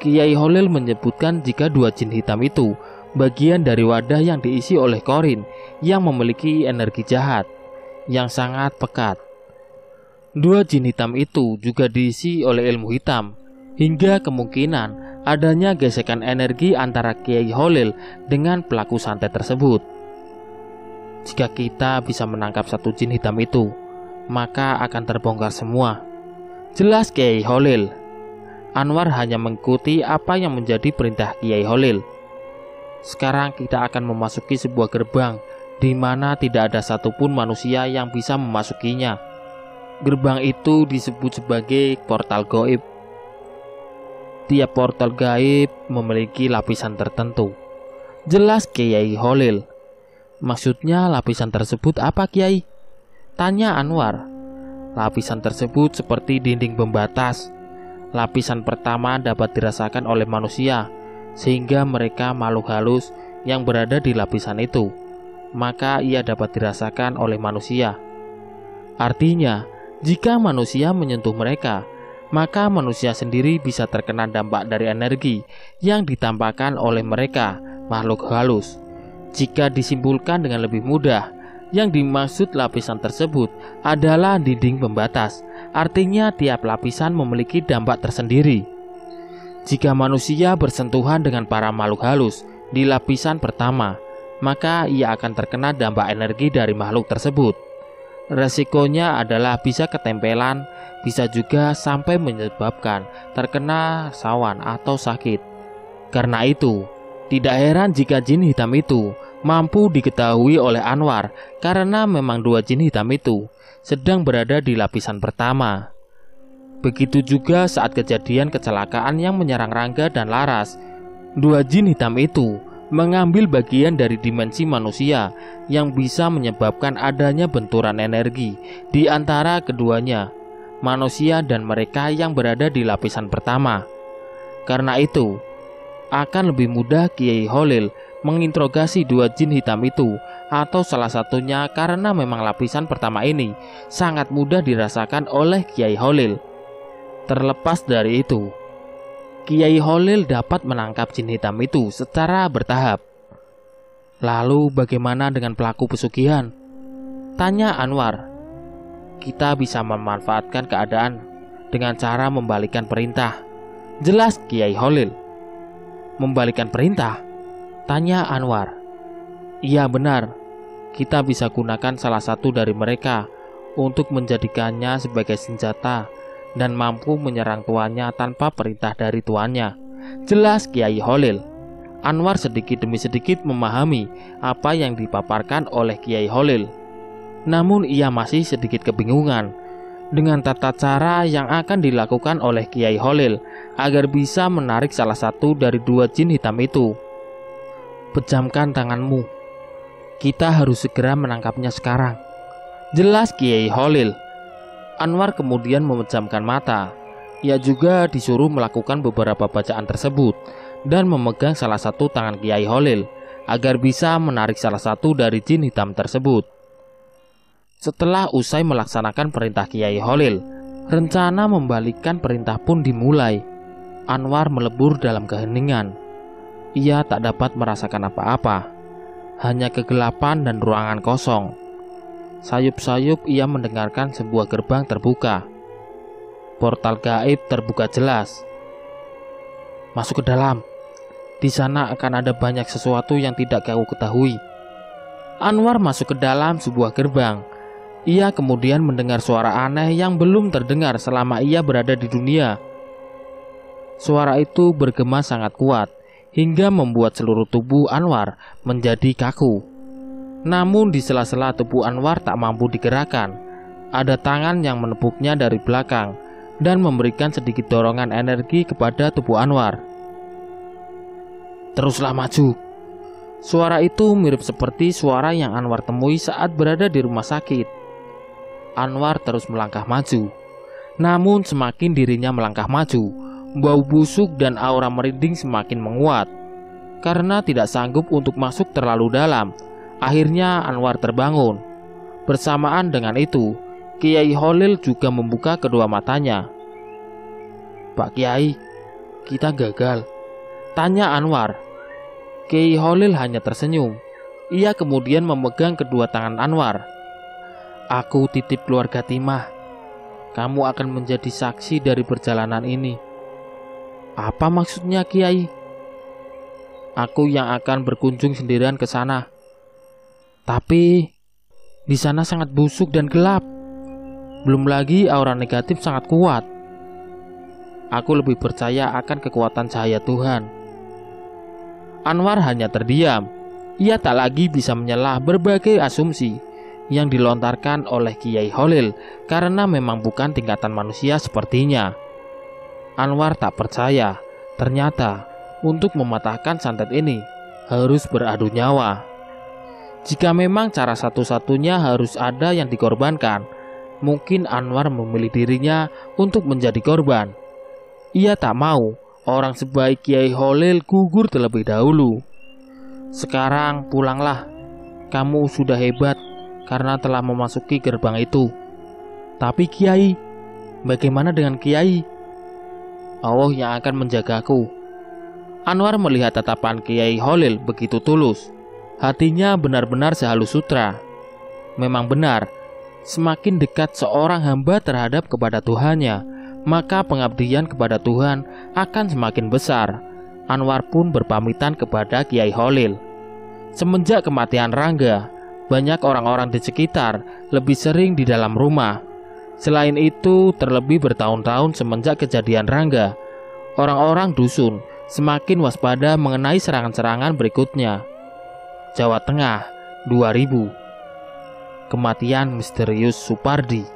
Kiai Holil menyebutkan jika dua jin hitam itu bagian dari wadah yang diisi oleh korin yang memiliki energi jahat yang sangat pekat. Dua jin hitam itu juga diisi oleh ilmu hitam, hingga kemungkinan adanya gesekan energi antara Kiai Holil dengan pelaku santet tersebut. "Jika kita bisa menangkap satu jin hitam itu, maka akan terbongkar semua," jelas Kiai Holil. Anwar hanya mengikuti apa yang menjadi perintah Kiai Holil. "Sekarang kita akan memasuki sebuah gerbang di mana tidak ada satupun manusia yang bisa memasukinya. Gerbang itu disebut sebagai portal gaib. Tiap portal gaib memiliki lapisan tertentu," jelas Kiai Holil. "Maksudnya lapisan tersebut apa, Kiai?" tanya Anwar. Lapisan tersebut seperti dinding pembatas. Lapisan pertama dapat dirasakan oleh manusia, sehingga mereka makhluk halus yang berada di lapisan itu, maka ia dapat dirasakan oleh manusia. Artinya, jika manusia menyentuh mereka, maka manusia sendiri bisa terkena dampak dari energi yang ditampakkan oleh mereka, makhluk halus. Jika disimpulkan dengan lebih mudah, yang dimaksud lapisan tersebut adalah dinding pembatas. Artinya tiap lapisan memiliki dampak tersendiri. Jika manusia bersentuhan dengan para makhluk halus di lapisan pertama, maka ia akan terkena dampak energi dari makhluk tersebut. Resikonya adalah bisa ketempelan, bisa juga sampai menyebabkan terkena sawan atau sakit. Karena itu, tidak heran jika jin hitam itu mampu diketahui oleh Anwar, karena memang dua jin hitam itu sedang berada di lapisan pertama. Begitu juga saat kejadian kecelakaan yang menyerang Rangga dan Laras, dua jin hitam itu mengambil bagian dari dimensi manusia yang bisa menyebabkan adanya benturan energi di antara keduanya, manusia dan mereka yang berada di lapisan pertama. Karena itu, akan lebih mudah Kiai Holil menginterogasi dua jin hitam itu atau salah satunya, karena memang lapisan pertama ini sangat mudah dirasakan oleh Kiai Holil. Terlepas dari itu, Kiai Holil dapat menangkap jin hitam itu secara bertahap. Lalu bagaimana dengan pelaku pesugihan? Tanya Anwar. Kita bisa memanfaatkan keadaan dengan cara membalikan perintah, jelas Kiai Holil. Membalikan perintah? Tanya Anwar. Iya benar, kita bisa gunakan salah satu dari mereka untuk menjadikannya sebagai senjata dan mampu menyerang tuannya tanpa perintah dari tuannya, jelas Kiai Holil. Anwar sedikit demi sedikit memahami apa yang dipaparkan oleh Kiai Holil. Namun ia masih sedikit kebingungan dengan tata cara yang akan dilakukan oleh Kiai Holil agar bisa menarik salah satu dari dua jin hitam itu. Pejamkan tanganmu, kita harus segera menangkapnya sekarang, jelas Kiai Holil. Anwar kemudian memejamkan mata. Ia juga disuruh melakukan beberapa bacaan tersebut dan memegang salah satu tangan Kiai Holil agar bisa menarik salah satu dari jin hitam tersebut. Setelah usai melaksanakan perintah Kiai Holil, rencana membalikkan perintah pun dimulai. Anwar melebur dalam keheningan. Ia tak dapat merasakan apa-apa, hanya kegelapan dan ruangan kosong. Sayup-sayup ia mendengarkan sebuah gerbang terbuka. Portal gaib terbuka jelas. Masuk ke dalam. Di sana akan ada banyak sesuatu yang tidak kau ketahui. Anwar masuk ke dalam sebuah gerbang. Ia kemudian mendengar suara aneh yang belum terdengar selama ia berada di dunia. Suara itu bergema sangat kuat hingga membuat seluruh tubuh Anwar menjadi kaku. Namun di sela-sela tubuh Anwar tak mampu digerakkan, ada tangan yang menepuknya dari belakang dan memberikan sedikit dorongan energi kepada tubuh Anwar. Teruslah maju. Suara itu mirip seperti suara yang Anwar temui saat berada di rumah sakit. Anwar terus melangkah maju. Namun semakin dirinya melangkah maju, bau busuk dan aura merinding semakin menguat. Karena tidak sanggup untuk masuk terlalu dalam, akhirnya Anwar terbangun. Bersamaan dengan itu, Kiai Holil juga membuka kedua matanya. Pak Kiai, kita gagal, tanya Anwar. Kiai Holil hanya tersenyum. Ia kemudian memegang kedua tangan Anwar. Aku titip keluarga Timah. Kamu akan menjadi saksi dari perjalanan ini. Apa maksudnya Kiai? Aku yang akan berkunjung sendirian ke sana. Tapi di sana sangat busuk dan gelap. Belum lagi aura negatif sangat kuat. Aku lebih percaya akan kekuatan cahaya Tuhan. Anwar hanya terdiam. Ia tak lagi bisa menyelah berbagai asumsi yang dilontarkan oleh Kiai Holil karena memang bukan tingkatan manusia sepertinya. Anwar tak percaya, ternyata untuk mematahkan santet ini harus beradu nyawa. Jika memang cara satu-satunya harus ada yang dikorbankan, mungkin Anwar memilih dirinya untuk menjadi korban. Ia tak mau orang sebaik Kiai Holil gugur terlebih dahulu. Sekarang pulanglah, kamu sudah hebat karena telah memasuki gerbang itu. Tapi Kiai, bagaimana dengan Kiai? Allah yang akan menjagaku. Anwar melihat tatapan Kiai Holil begitu tulus. Hatinya benar-benar sehalus sutra. Memang benar, semakin dekat seorang hamba terhadap kepada Tuhannya, maka pengabdian kepada Tuhan akan semakin besar. Anwar pun berpamitan kepada Kiai Holil. Semenjak kematian Rangga, banyak orang-orang di sekitar lebih sering di dalam rumah. Selain itu, terlebih bertahun-tahun semenjak kejadian Rangga, orang-orang dusun semakin waspada mengenai serangan-serangan berikutnya. Jawa Tengah 2000. Kematian misterius Supardi.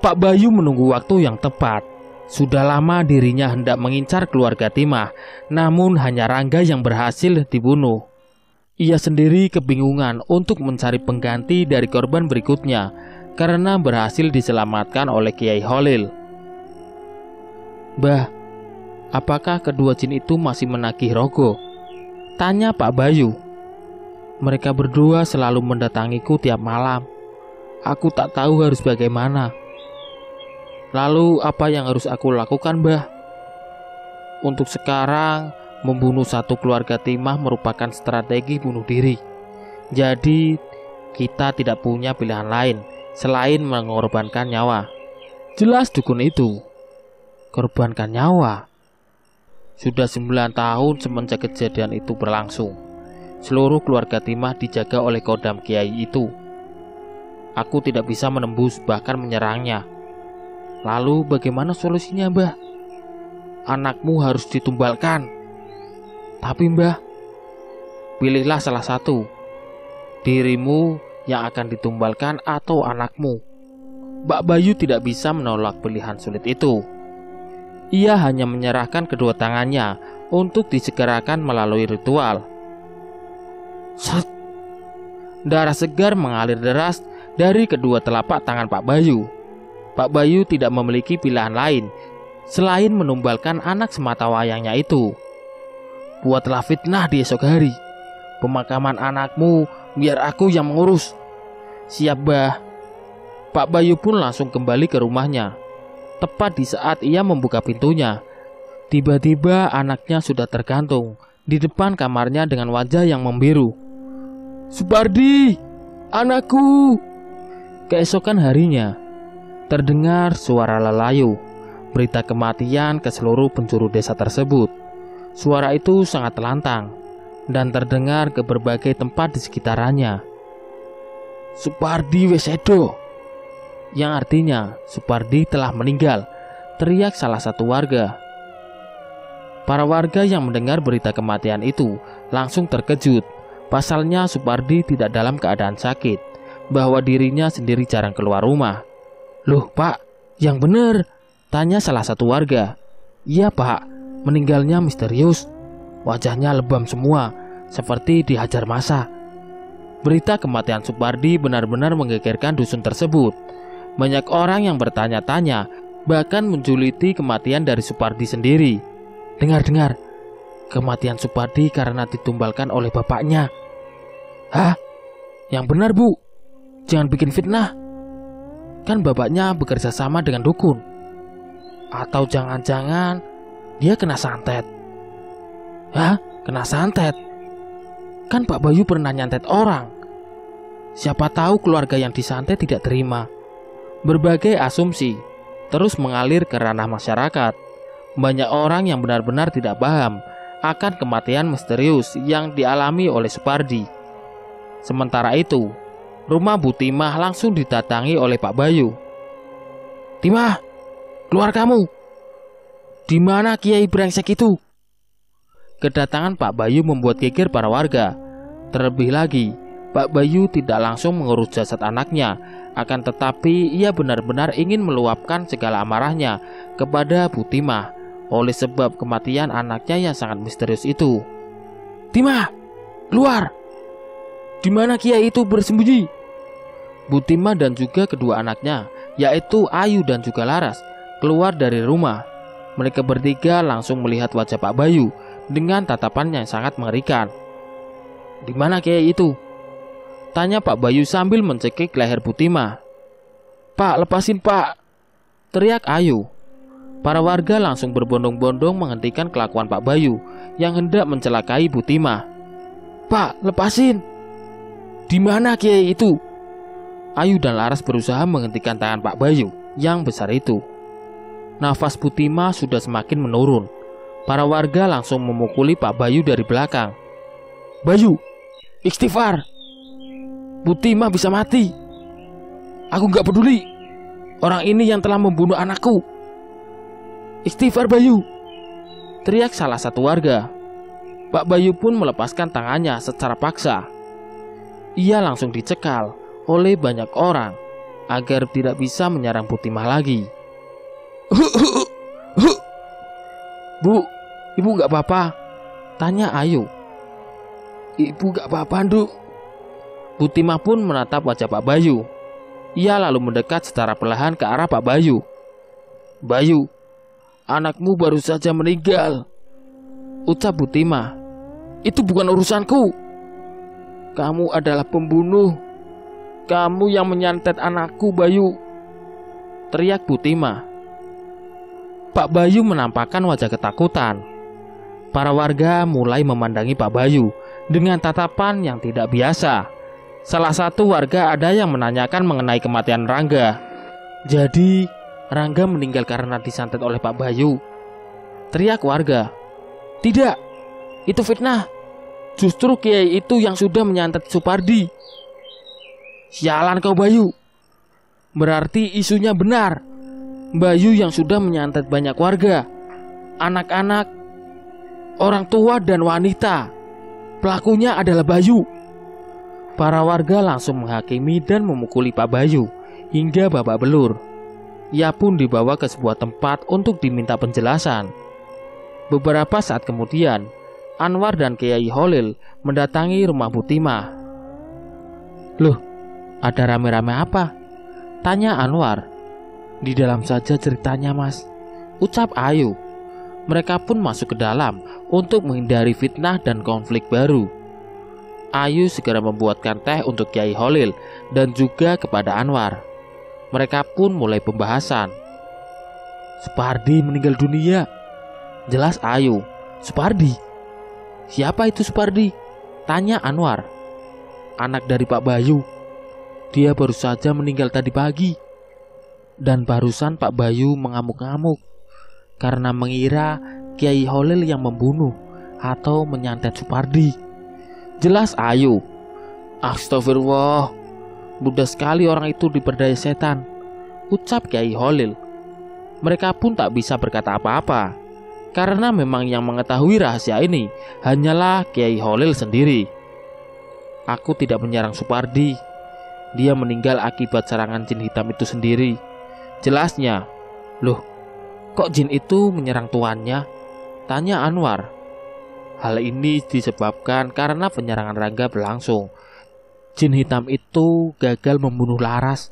Pak Bayu menunggu waktu yang tepat. Sudah lama dirinya hendak mengincar keluarga Timah, namun hanya Rangga yang berhasil dibunuh. Ia sendiri kebingungan untuk mencari pengganti dari korban berikutnya karena berhasil diselamatkan oleh Kiai Holil. "Mbah, apakah kedua jin itu masih menagih rogo?" tanya Pak Bayu. "Mereka berdua selalu mendatangiku tiap malam. Aku tak tahu harus bagaimana." "Lalu apa yang harus aku lakukan, Mbah?" "Untuk sekarang, membunuh satu keluarga Timah merupakan strategi bunuh diri. Jadi, kita tidak punya pilihan lain selain mengorbankan nyawa." Jelas dukun itu. Korbankan nyawa. Sudah 9 tahun semenjak kejadian itu berlangsung. Seluruh keluarga Timah dijaga oleh kodam Kiai itu. Aku tidak bisa menembus bahkan menyerangnya. Lalu bagaimana solusinya, Mbah? "Anakmu harus ditumbalkan." "Tapi Mbah..." "Pilihlah salah satu. Dirimu yang akan ditumbalkan atau anakmu." Pak Bayu tidak bisa menolak pilihan sulit itu. Ia hanya menyerahkan kedua tangannya untuk disegerakan melalui ritual. Set. Darah segar mengalir deras dari kedua telapak tangan Pak Bayu. Pak Bayu tidak memiliki pilihan lain selain menumbalkan anak semata wayangnya itu. "Buatlah fitnah di esok hari. Pemakaman anakmu biar aku yang mengurus." "Siap, Bah." Pak Bayu pun langsung kembali ke rumahnya. Tepat di saat ia membuka pintunya, tiba-tiba anaknya sudah tergantung di depan kamarnya dengan wajah yang membiru. "Supardi, anakku!" Keesokan harinya, terdengar suara lelayu, berita kematian ke seluruh penjuru desa tersebut. Suara itu sangat lantang dan terdengar ke berbagai tempat di sekitarannya. "Supardi Wesedo," yang artinya Supardi telah meninggal, teriak salah satu warga. Para warga yang mendengar berita kematian itu langsung terkejut. Pasalnya Supardi tidak dalam keadaan sakit, bahwa dirinya sendiri jarang keluar rumah. "Loh Pak, yang benar?" tanya salah satu warga. "Iya Pak, meninggalnya misterius. Wajahnya lebam semua, seperti dihajar massa." Berita kematian Supardi benar-benar menggegerkan dusun tersebut. Banyak orang yang bertanya-tanya, bahkan menjuliti kematian dari Supardi sendiri. "Dengar-dengar, kematian Supardi karena ditumbalkan oleh bapaknya." "Hah? Yang benar Bu, jangan bikin fitnah. Kan bapaknya bekerja sama dengan dukun. Atau jangan-jangan dia kena santet." "Hah? Kena santet? Kan Pak Bayu pernah nyantet orang. Siapa tahu keluarga yang disantet tidak terima." Berbagai asumsi terus mengalir ke ranah masyarakat. Banyak orang yang benar-benar tidak paham akan kematian misterius yang dialami oleh Supardi. Sementara itu, rumah Bu Timah langsung didatangi oleh Pak Bayu. "Timah, keluar kamu! Di mana Kiai brengsek itu?" Kedatangan Pak Bayu membuat geger para warga. Terlebih lagi, Pak Bayu tidak langsung mengurus jasad anaknya, akan tetapi ia benar-benar ingin meluapkan segala amarahnya kepada Bu Timah oleh sebab kematian anaknya yang sangat misterius itu. "Timah, keluar! Di mana Kiai itu bersembunyi?" Butimah dan juga kedua anaknya, yaitu Ayu dan juga Laras, keluar dari rumah. Mereka bertiga langsung melihat wajah Pak Bayu dengan tatapan yang sangat mengerikan. "Di mana Kiai itu?" tanya Pak Bayu sambil mencekik leher Butimah. "Pak, lepasin Pak!" teriak Ayu. Para warga langsung berbondong-bondong menghentikan kelakuan Pak Bayu yang hendak mencelakai Butimah. "Pak, lepasin!" "Di mana Kiai itu?" Ayu dan Laras berusaha menghentikan tangan Pak Bayu yang besar itu. Nafas Butimah sudah semakin menurun. Para warga langsung memukuli Pak Bayu dari belakang. "Bayu, istighfar! Butimah bisa mati. Aku gak peduli. Orang ini yang telah membunuh anakku. Istighfar Bayu!" teriak salah satu warga. Pak Bayu pun melepaskan tangannya secara paksa. Ia langsung dicekal oleh banyak orang agar tidak bisa menyerang Butimah lagi. "Bu, ibu gak apa-apa?" tanya Ayu. "Ibu gak apa-apa, Nduk." Butimah pun menatap wajah Pak Bayu. Ia lalu mendekat secara perlahan ke arah Pak Bayu. "Bayu, anakmu baru saja meninggal," ucap Butimah. "Itu bukan urusanku. Kamu adalah pembunuh. Kamu yang menyantet anakku, Bayu," teriak Butimah. Pak Bayu menampakkan wajah ketakutan. Para warga mulai memandangi Pak Bayu dengan tatapan yang tidak biasa. Salah satu warga ada yang menanyakan mengenai kematian Rangga. "Jadi Rangga meninggal karena disantet oleh Pak Bayu?" teriak warga. "Tidak, itu fitnah. Justru Kiai itu yang sudah menyantet Supardi." "Sialan kau Bayu. Berarti isunya benar. Bayu yang sudah menyantet banyak warga, anak-anak, orang tua dan wanita. Pelakunya adalah Bayu." Para warga langsung menghakimi dan memukuli Pak Bayu hingga babak belur. Ia pun dibawa ke sebuah tempat untuk diminta penjelasan. Beberapa saat kemudian, Anwar dan Kiai Holil mendatangi rumah Butimah. "Loh, ada rame-rame apa?" tanya Anwar. "Di dalam saja ceritanya Mas," ucap Ayu. Mereka pun masuk ke dalam untuk menghindari fitnah dan konflik baru. Ayu segera membuatkan teh untuk Kiai Holil dan juga kepada Anwar. Mereka pun mulai pembahasan. "Supardi meninggal dunia," jelas Ayu. "Supardi? Siapa itu Supardi?" tanya Anwar. "Anak dari Pak Bayu. Dia baru saja meninggal tadi pagi. Dan barusan Pak Bayu mengamuk-ngamuk karena mengira Kiai Holil yang membunuh atau menyantet Supardi," jelas Ayu. "Astagfirullah, mudah sekali orang itu diperdaya setan," ucap Kiai Holil. Mereka pun tak bisa berkata apa-apa, karena memang yang mengetahui rahasia ini hanyalah Kiai Holil sendiri. "Aku tidak menyerang Supardi. Dia meninggal akibat serangan jin hitam itu sendiri," jelasnya. "Loh, kok jin itu menyerang tuannya?" tanya Anwar. "Hal ini disebabkan karena penyerangan Rangga berlangsung. Jin hitam itu gagal membunuh Laras.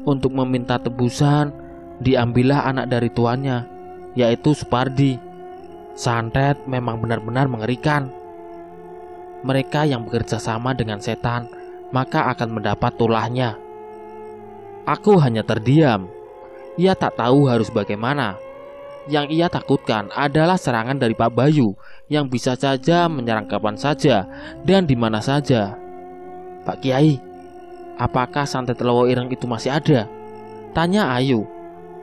Untuk meminta tebusan, diambillah anak dari tuannya, yaitu Supardi. Santet memang benar-benar mengerikan. Mereka yang bekerja sama dengan setan, maka akan mendapat tulahnya." Aku hanya terdiam. Ia tak tahu harus bagaimana. Yang ia takutkan adalah serangan dari Pak Bayu yang bisa saja menyerang kapan saja dan di mana saja. "Pak Kiai, apakah santet Lowo Ireng itu masih ada?" tanya Ayu.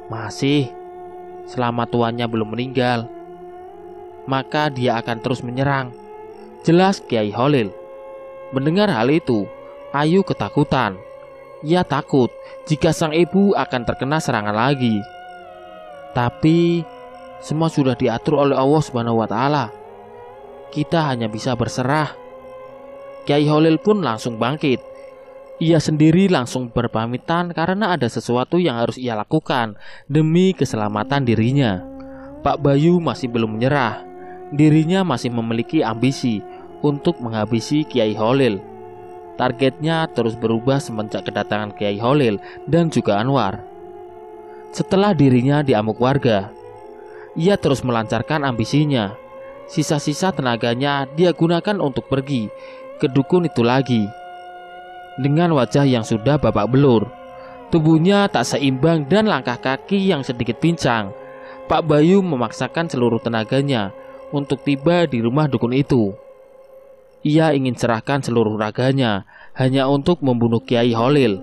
"Masih, selama tuannya belum meninggal. Maka dia akan terus menyerang," jelas Kiai Holil. Mendengar hal itu, Ayu ketakutan. Ia takut jika sang ibu akan terkena serangan lagi. Tapi semua sudah diatur oleh Allah Subhanahu wa Ta'ala. Kita hanya bisa berserah. Kiai Holil pun langsung bangkit. Ia sendiri langsung berpamitan karena ada sesuatu yang harus ia lakukan demi keselamatan dirinya. Pak Bayu masih belum menyerah. Dirinya masih memiliki ambisi untuk menghabisi Kiai Holil. Targetnya terus berubah semenjak kedatangan Kiai Holil dan juga Anwar. Setelah dirinya diamuk warga, ia terus melancarkan ambisinya. Sisa-sisa tenaganya dia gunakan untuk pergi ke dukun itu lagi. Dengan wajah yang sudah babak belur, tubuhnya tak seimbang dan langkah kaki yang sedikit pincang, Pak Bayu memaksakan seluruh tenaganya untuk tiba di rumah dukun itu. Ia ingin serahkan seluruh raganya hanya untuk membunuh Kiai Holil.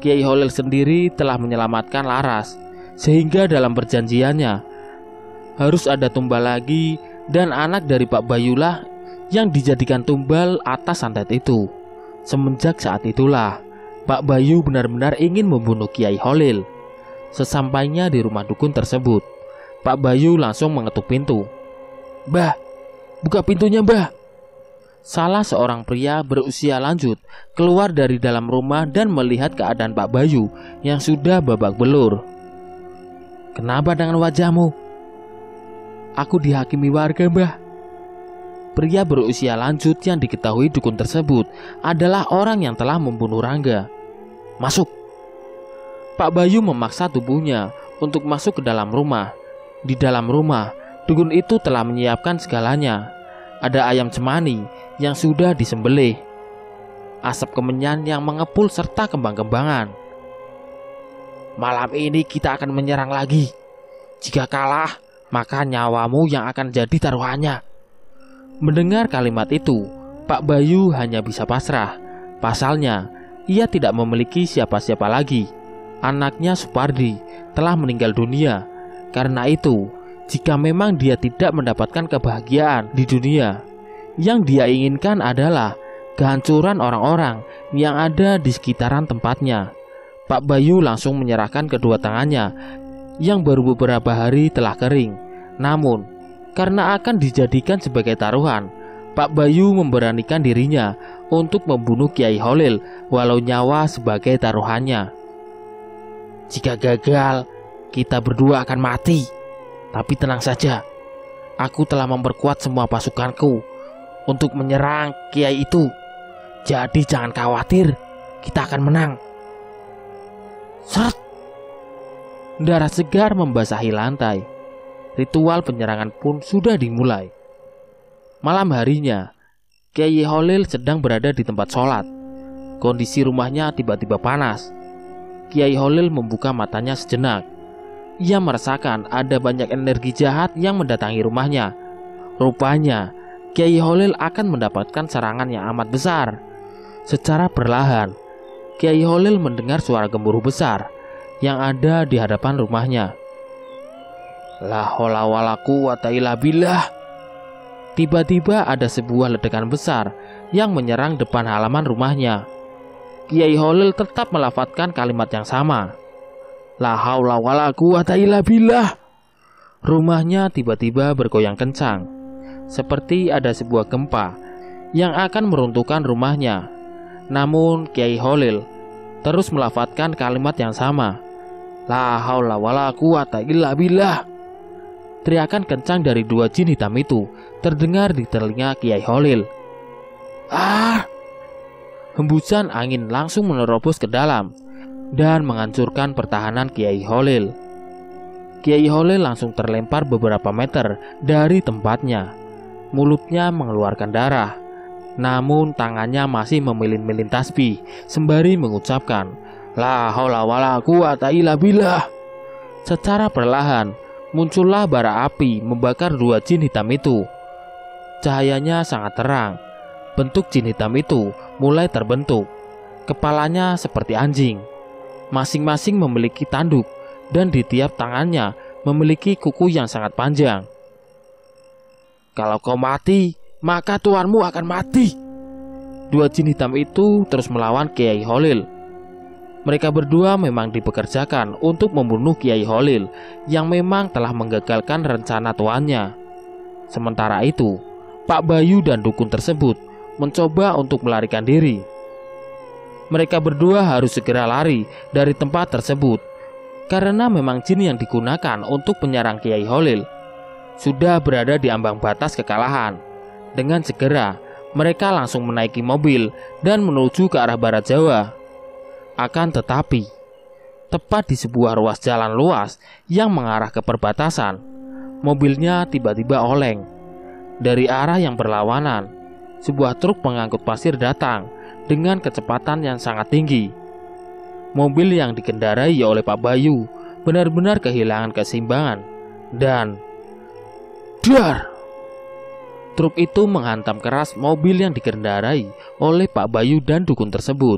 Kiai Holil sendiri telah menyelamatkan Laras, sehingga dalam perjanjiannya harus ada tumbal lagi, dan anak dari Pak Bayulah yang dijadikan tumbal atas santet itu. Semenjak saat itulah Pak Bayu benar-benar ingin membunuh Kiai Holil. Sesampainya di rumah dukun tersebut, Pak Bayu langsung mengetuk pintu. "Mbah, buka pintunya, Mbah." Salah seorang pria berusia lanjut keluar dari dalam rumah dan melihat keadaan Pak Bayu yang sudah babak belur. "Kenapa dengan wajahmu?" "Aku dihakimi warga, Mbah." Pria berusia lanjut yang diketahui dukun tersebut adalah orang yang telah membunuh Rangga. "Masuk." Pak Bayu memaksa tubuhnya untuk masuk ke dalam rumah. Di dalam rumah, dukun itu telah menyiapkan segalanya. Ada ayam cemani yang sudah disembelih, asap kemenyan yang mengepul serta kembang-kembangan. "Malam ini kita akan menyerang lagi. Jika kalah, maka nyawamu yang akan jadi taruhannya." Mendengar kalimat itu, Pak Bayu hanya bisa pasrah. Pasalnya, ia tidak memiliki siapa-siapa lagi. Anaknya Supardi telah meninggal dunia. Karena itu, jika memang dia tidak mendapatkan kebahagiaan di dunia, yang dia inginkan adalah kehancuran orang-orang yang ada di sekitaran tempatnya. Pak Bayu langsung menyerahkan kedua tangannya yang baru beberapa hari telah kering. Namun, karena akan dijadikan sebagai taruhan, Pak Bayu memberanikan dirinya untuk membunuh Kiai Holil walau nyawa sebagai taruhannya. "Jika gagal, kita berdua akan mati. Tapi tenang saja, aku telah memperkuat semua pasukanku untuk menyerang Kiai itu. Jadi jangan khawatir, kita akan menang." Seret! Darah segar membasahi lantai. Ritual penyerangan pun sudah dimulai. Malam harinya, Kiai Holil sedang berada di tempat sholat. Kondisi rumahnya tiba-tiba panas. Kiai Holil membuka matanya sejenak. Ia merasakan ada banyak energi jahat yang mendatangi rumahnya. Rupanya, Kiai Holil akan mendapatkan serangan yang amat besar. Secara perlahan, Kiai Holil mendengar suara gemuruh besar yang ada di hadapan rumahnya. La haula wala quwata illa billah. Tiba-tiba ada sebuah ledakan besar yang menyerang depan halaman rumahnya. Kiai Holil tetap melafadzkan kalimat yang sama. La haula wala quwata illa billah. Rumahnya tiba-tiba bergoyang kencang, seperti ada sebuah gempa yang akan meruntuhkan rumahnya. Namun Kiai Holil terus melafadzkan kalimat yang sama. La haula wala quwata illa billah. Teriakan kencang dari dua jin hitam itu terdengar di telinga Kiai Holil. "Ah!" Hembusan angin langsung menerobos ke dalam dan menghancurkan pertahanan Kiai Holil. Kiai Holil langsung terlempar beberapa meter dari tempatnya. Mulutnya mengeluarkan darah, namun tangannya masih memilin-milin tasbih sembari mengucapkan La haula wala quwata illa billah. Secara perlahan muncullah bara api membakar dua jin hitam itu. Cahayanya sangat terang. Bentuk jin hitam itu mulai terbentuk. Kepalanya seperti anjing. Masing-masing memiliki tanduk dan di tiap tangannya memiliki kuku yang sangat panjang. "Kalau kau mati, maka tuanmu akan mati." Dua jin hitam itu terus melawan Kiai Holil. Mereka berdua memang dipekerjakan untuk membunuh Kiai Holil yang memang telah menggagalkan rencana tuannya. Sementara itu, Pak Bayu dan dukun tersebut mencoba untuk melarikan diri. Mereka berdua harus segera lari dari tempat tersebut karena memang jin yang digunakan untuk menyerang Kiai Holil sudah berada di ambang batas kekalahan. Dengan segera mereka langsung menaiki mobil dan menuju ke arah barat Jawa. Akan tetapi, tepat di sebuah ruas jalan luas yang mengarah ke perbatasan, mobilnya tiba-tiba oleng. Dari arah yang berlawanan, sebuah truk pengangkut pasir datang dengan kecepatan yang sangat tinggi. Mobil yang dikendarai oleh Pak Bayu benar-benar kehilangan keseimbangan dan dar! Truk itu menghantam keras mobil yang dikendarai oleh Pak Bayu dan dukun tersebut.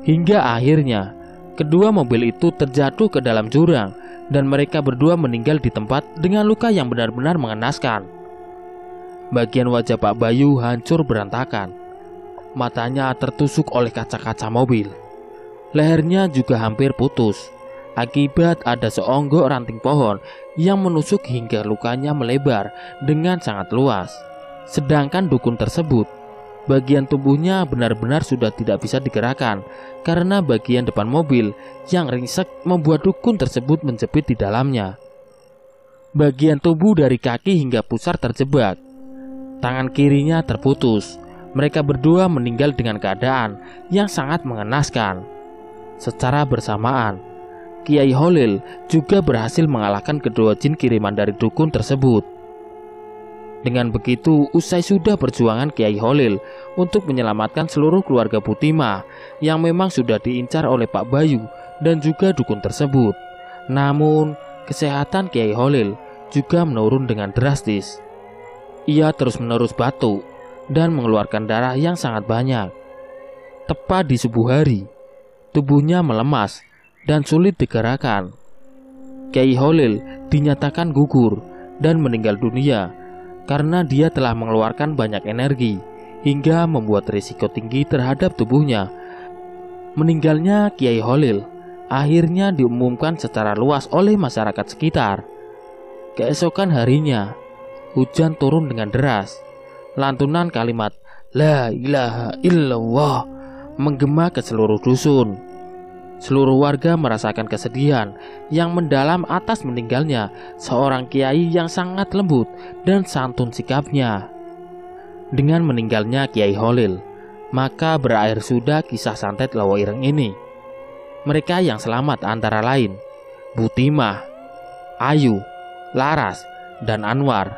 Hingga akhirnya, kedua mobil itu terjatuh ke dalam jurang dan mereka berdua meninggal di tempat dengan luka yang benar-benar mengenaskan. Bagian wajah Pak Bayu hancur berantakan. Matanya tertusuk oleh kaca-kaca mobil. Lehernya juga hampir putus akibat ada seonggok ranting pohon yang menusuk hingga lukanya melebar dengan sangat luas. Sedangkan dukun tersebut, bagian tubuhnya benar-benar sudah tidak bisa digerakkan karena bagian depan mobil yang ringsek membuat dukun tersebut menjepit di dalamnya. Bagian tubuh dari kaki hingga pusar terjebak. Tangan kirinya terputus. Mereka berdua meninggal dengan keadaan yang sangat mengenaskan. Secara bersamaan, Kiai Holil juga berhasil mengalahkan kedua jin kiriman dari dukun tersebut. Dengan begitu, usai sudah perjuangan Kiai Holil untuk menyelamatkan seluruh keluarga Butimah yang memang sudah diincar oleh Pak Bayu dan juga dukun tersebut. Namun, kesehatan Kiai Holil juga menurun dengan drastis. Ia terus-menerus batuk dan mengeluarkan darah yang sangat banyak. Tepat di subuh hari, tubuhnya melemas dan sulit digerakkan. Kiai Holil dinyatakan gugur dan meninggal dunia karena dia telah mengeluarkan banyak energi hingga membuat risiko tinggi terhadap tubuhnya. Meninggalnya Kiai Holil akhirnya diumumkan secara luas oleh masyarakat sekitar. Keesokan harinya, hujan turun dengan deras. Lantunan kalimat "La ilaha illallah" menggema ke seluruh dusun. Seluruh warga merasakan kesedihan yang mendalam atas meninggalnya seorang kiai yang sangat lembut dan santun sikapnya. Dengan meninggalnya Kiai Holil, maka berakhir sudah kisah santet Lawo Ireng ini. Mereka yang selamat antara lain Butimah, Ayu, Laras, dan Anwar.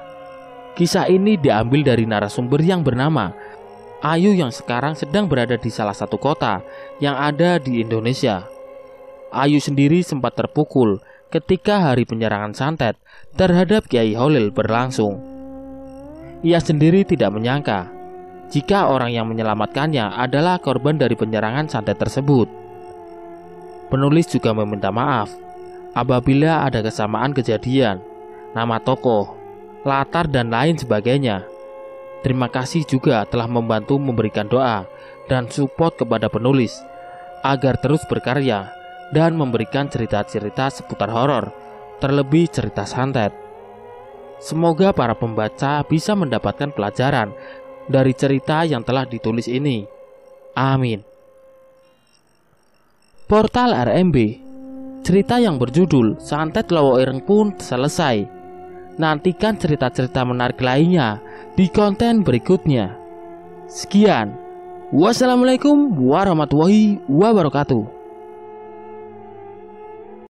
Kisah ini diambil dari narasumber yang bernama Ayu yang sekarang sedang berada di salah satu kota yang ada di Indonesia. Ayu sendiri sempat terpukul ketika hari penyerangan santet terhadap Kiai Holil berlangsung. Ia sendiri tidak menyangka jika orang yang menyelamatkannya adalah korban dari penyerangan santet tersebut. Penulis juga meminta maaf apabila ada kesamaan kejadian, nama tokoh, latar, dan lain sebagainya. Terima kasih juga telah membantu memberikan doa dan support kepada penulis agar terus berkarya dan memberikan cerita-cerita seputar horor, terlebih cerita santet. Semoga para pembaca bisa mendapatkan pelajaran dari cerita yang telah ditulis ini. Amin. Portal RMB. Cerita yang berjudul Santet Lawo Ireng pun selesai. Nantikan cerita-cerita menarik lainnya di konten berikutnya. Sekian. Wassalamualaikum warahmatullahi wabarakatuh.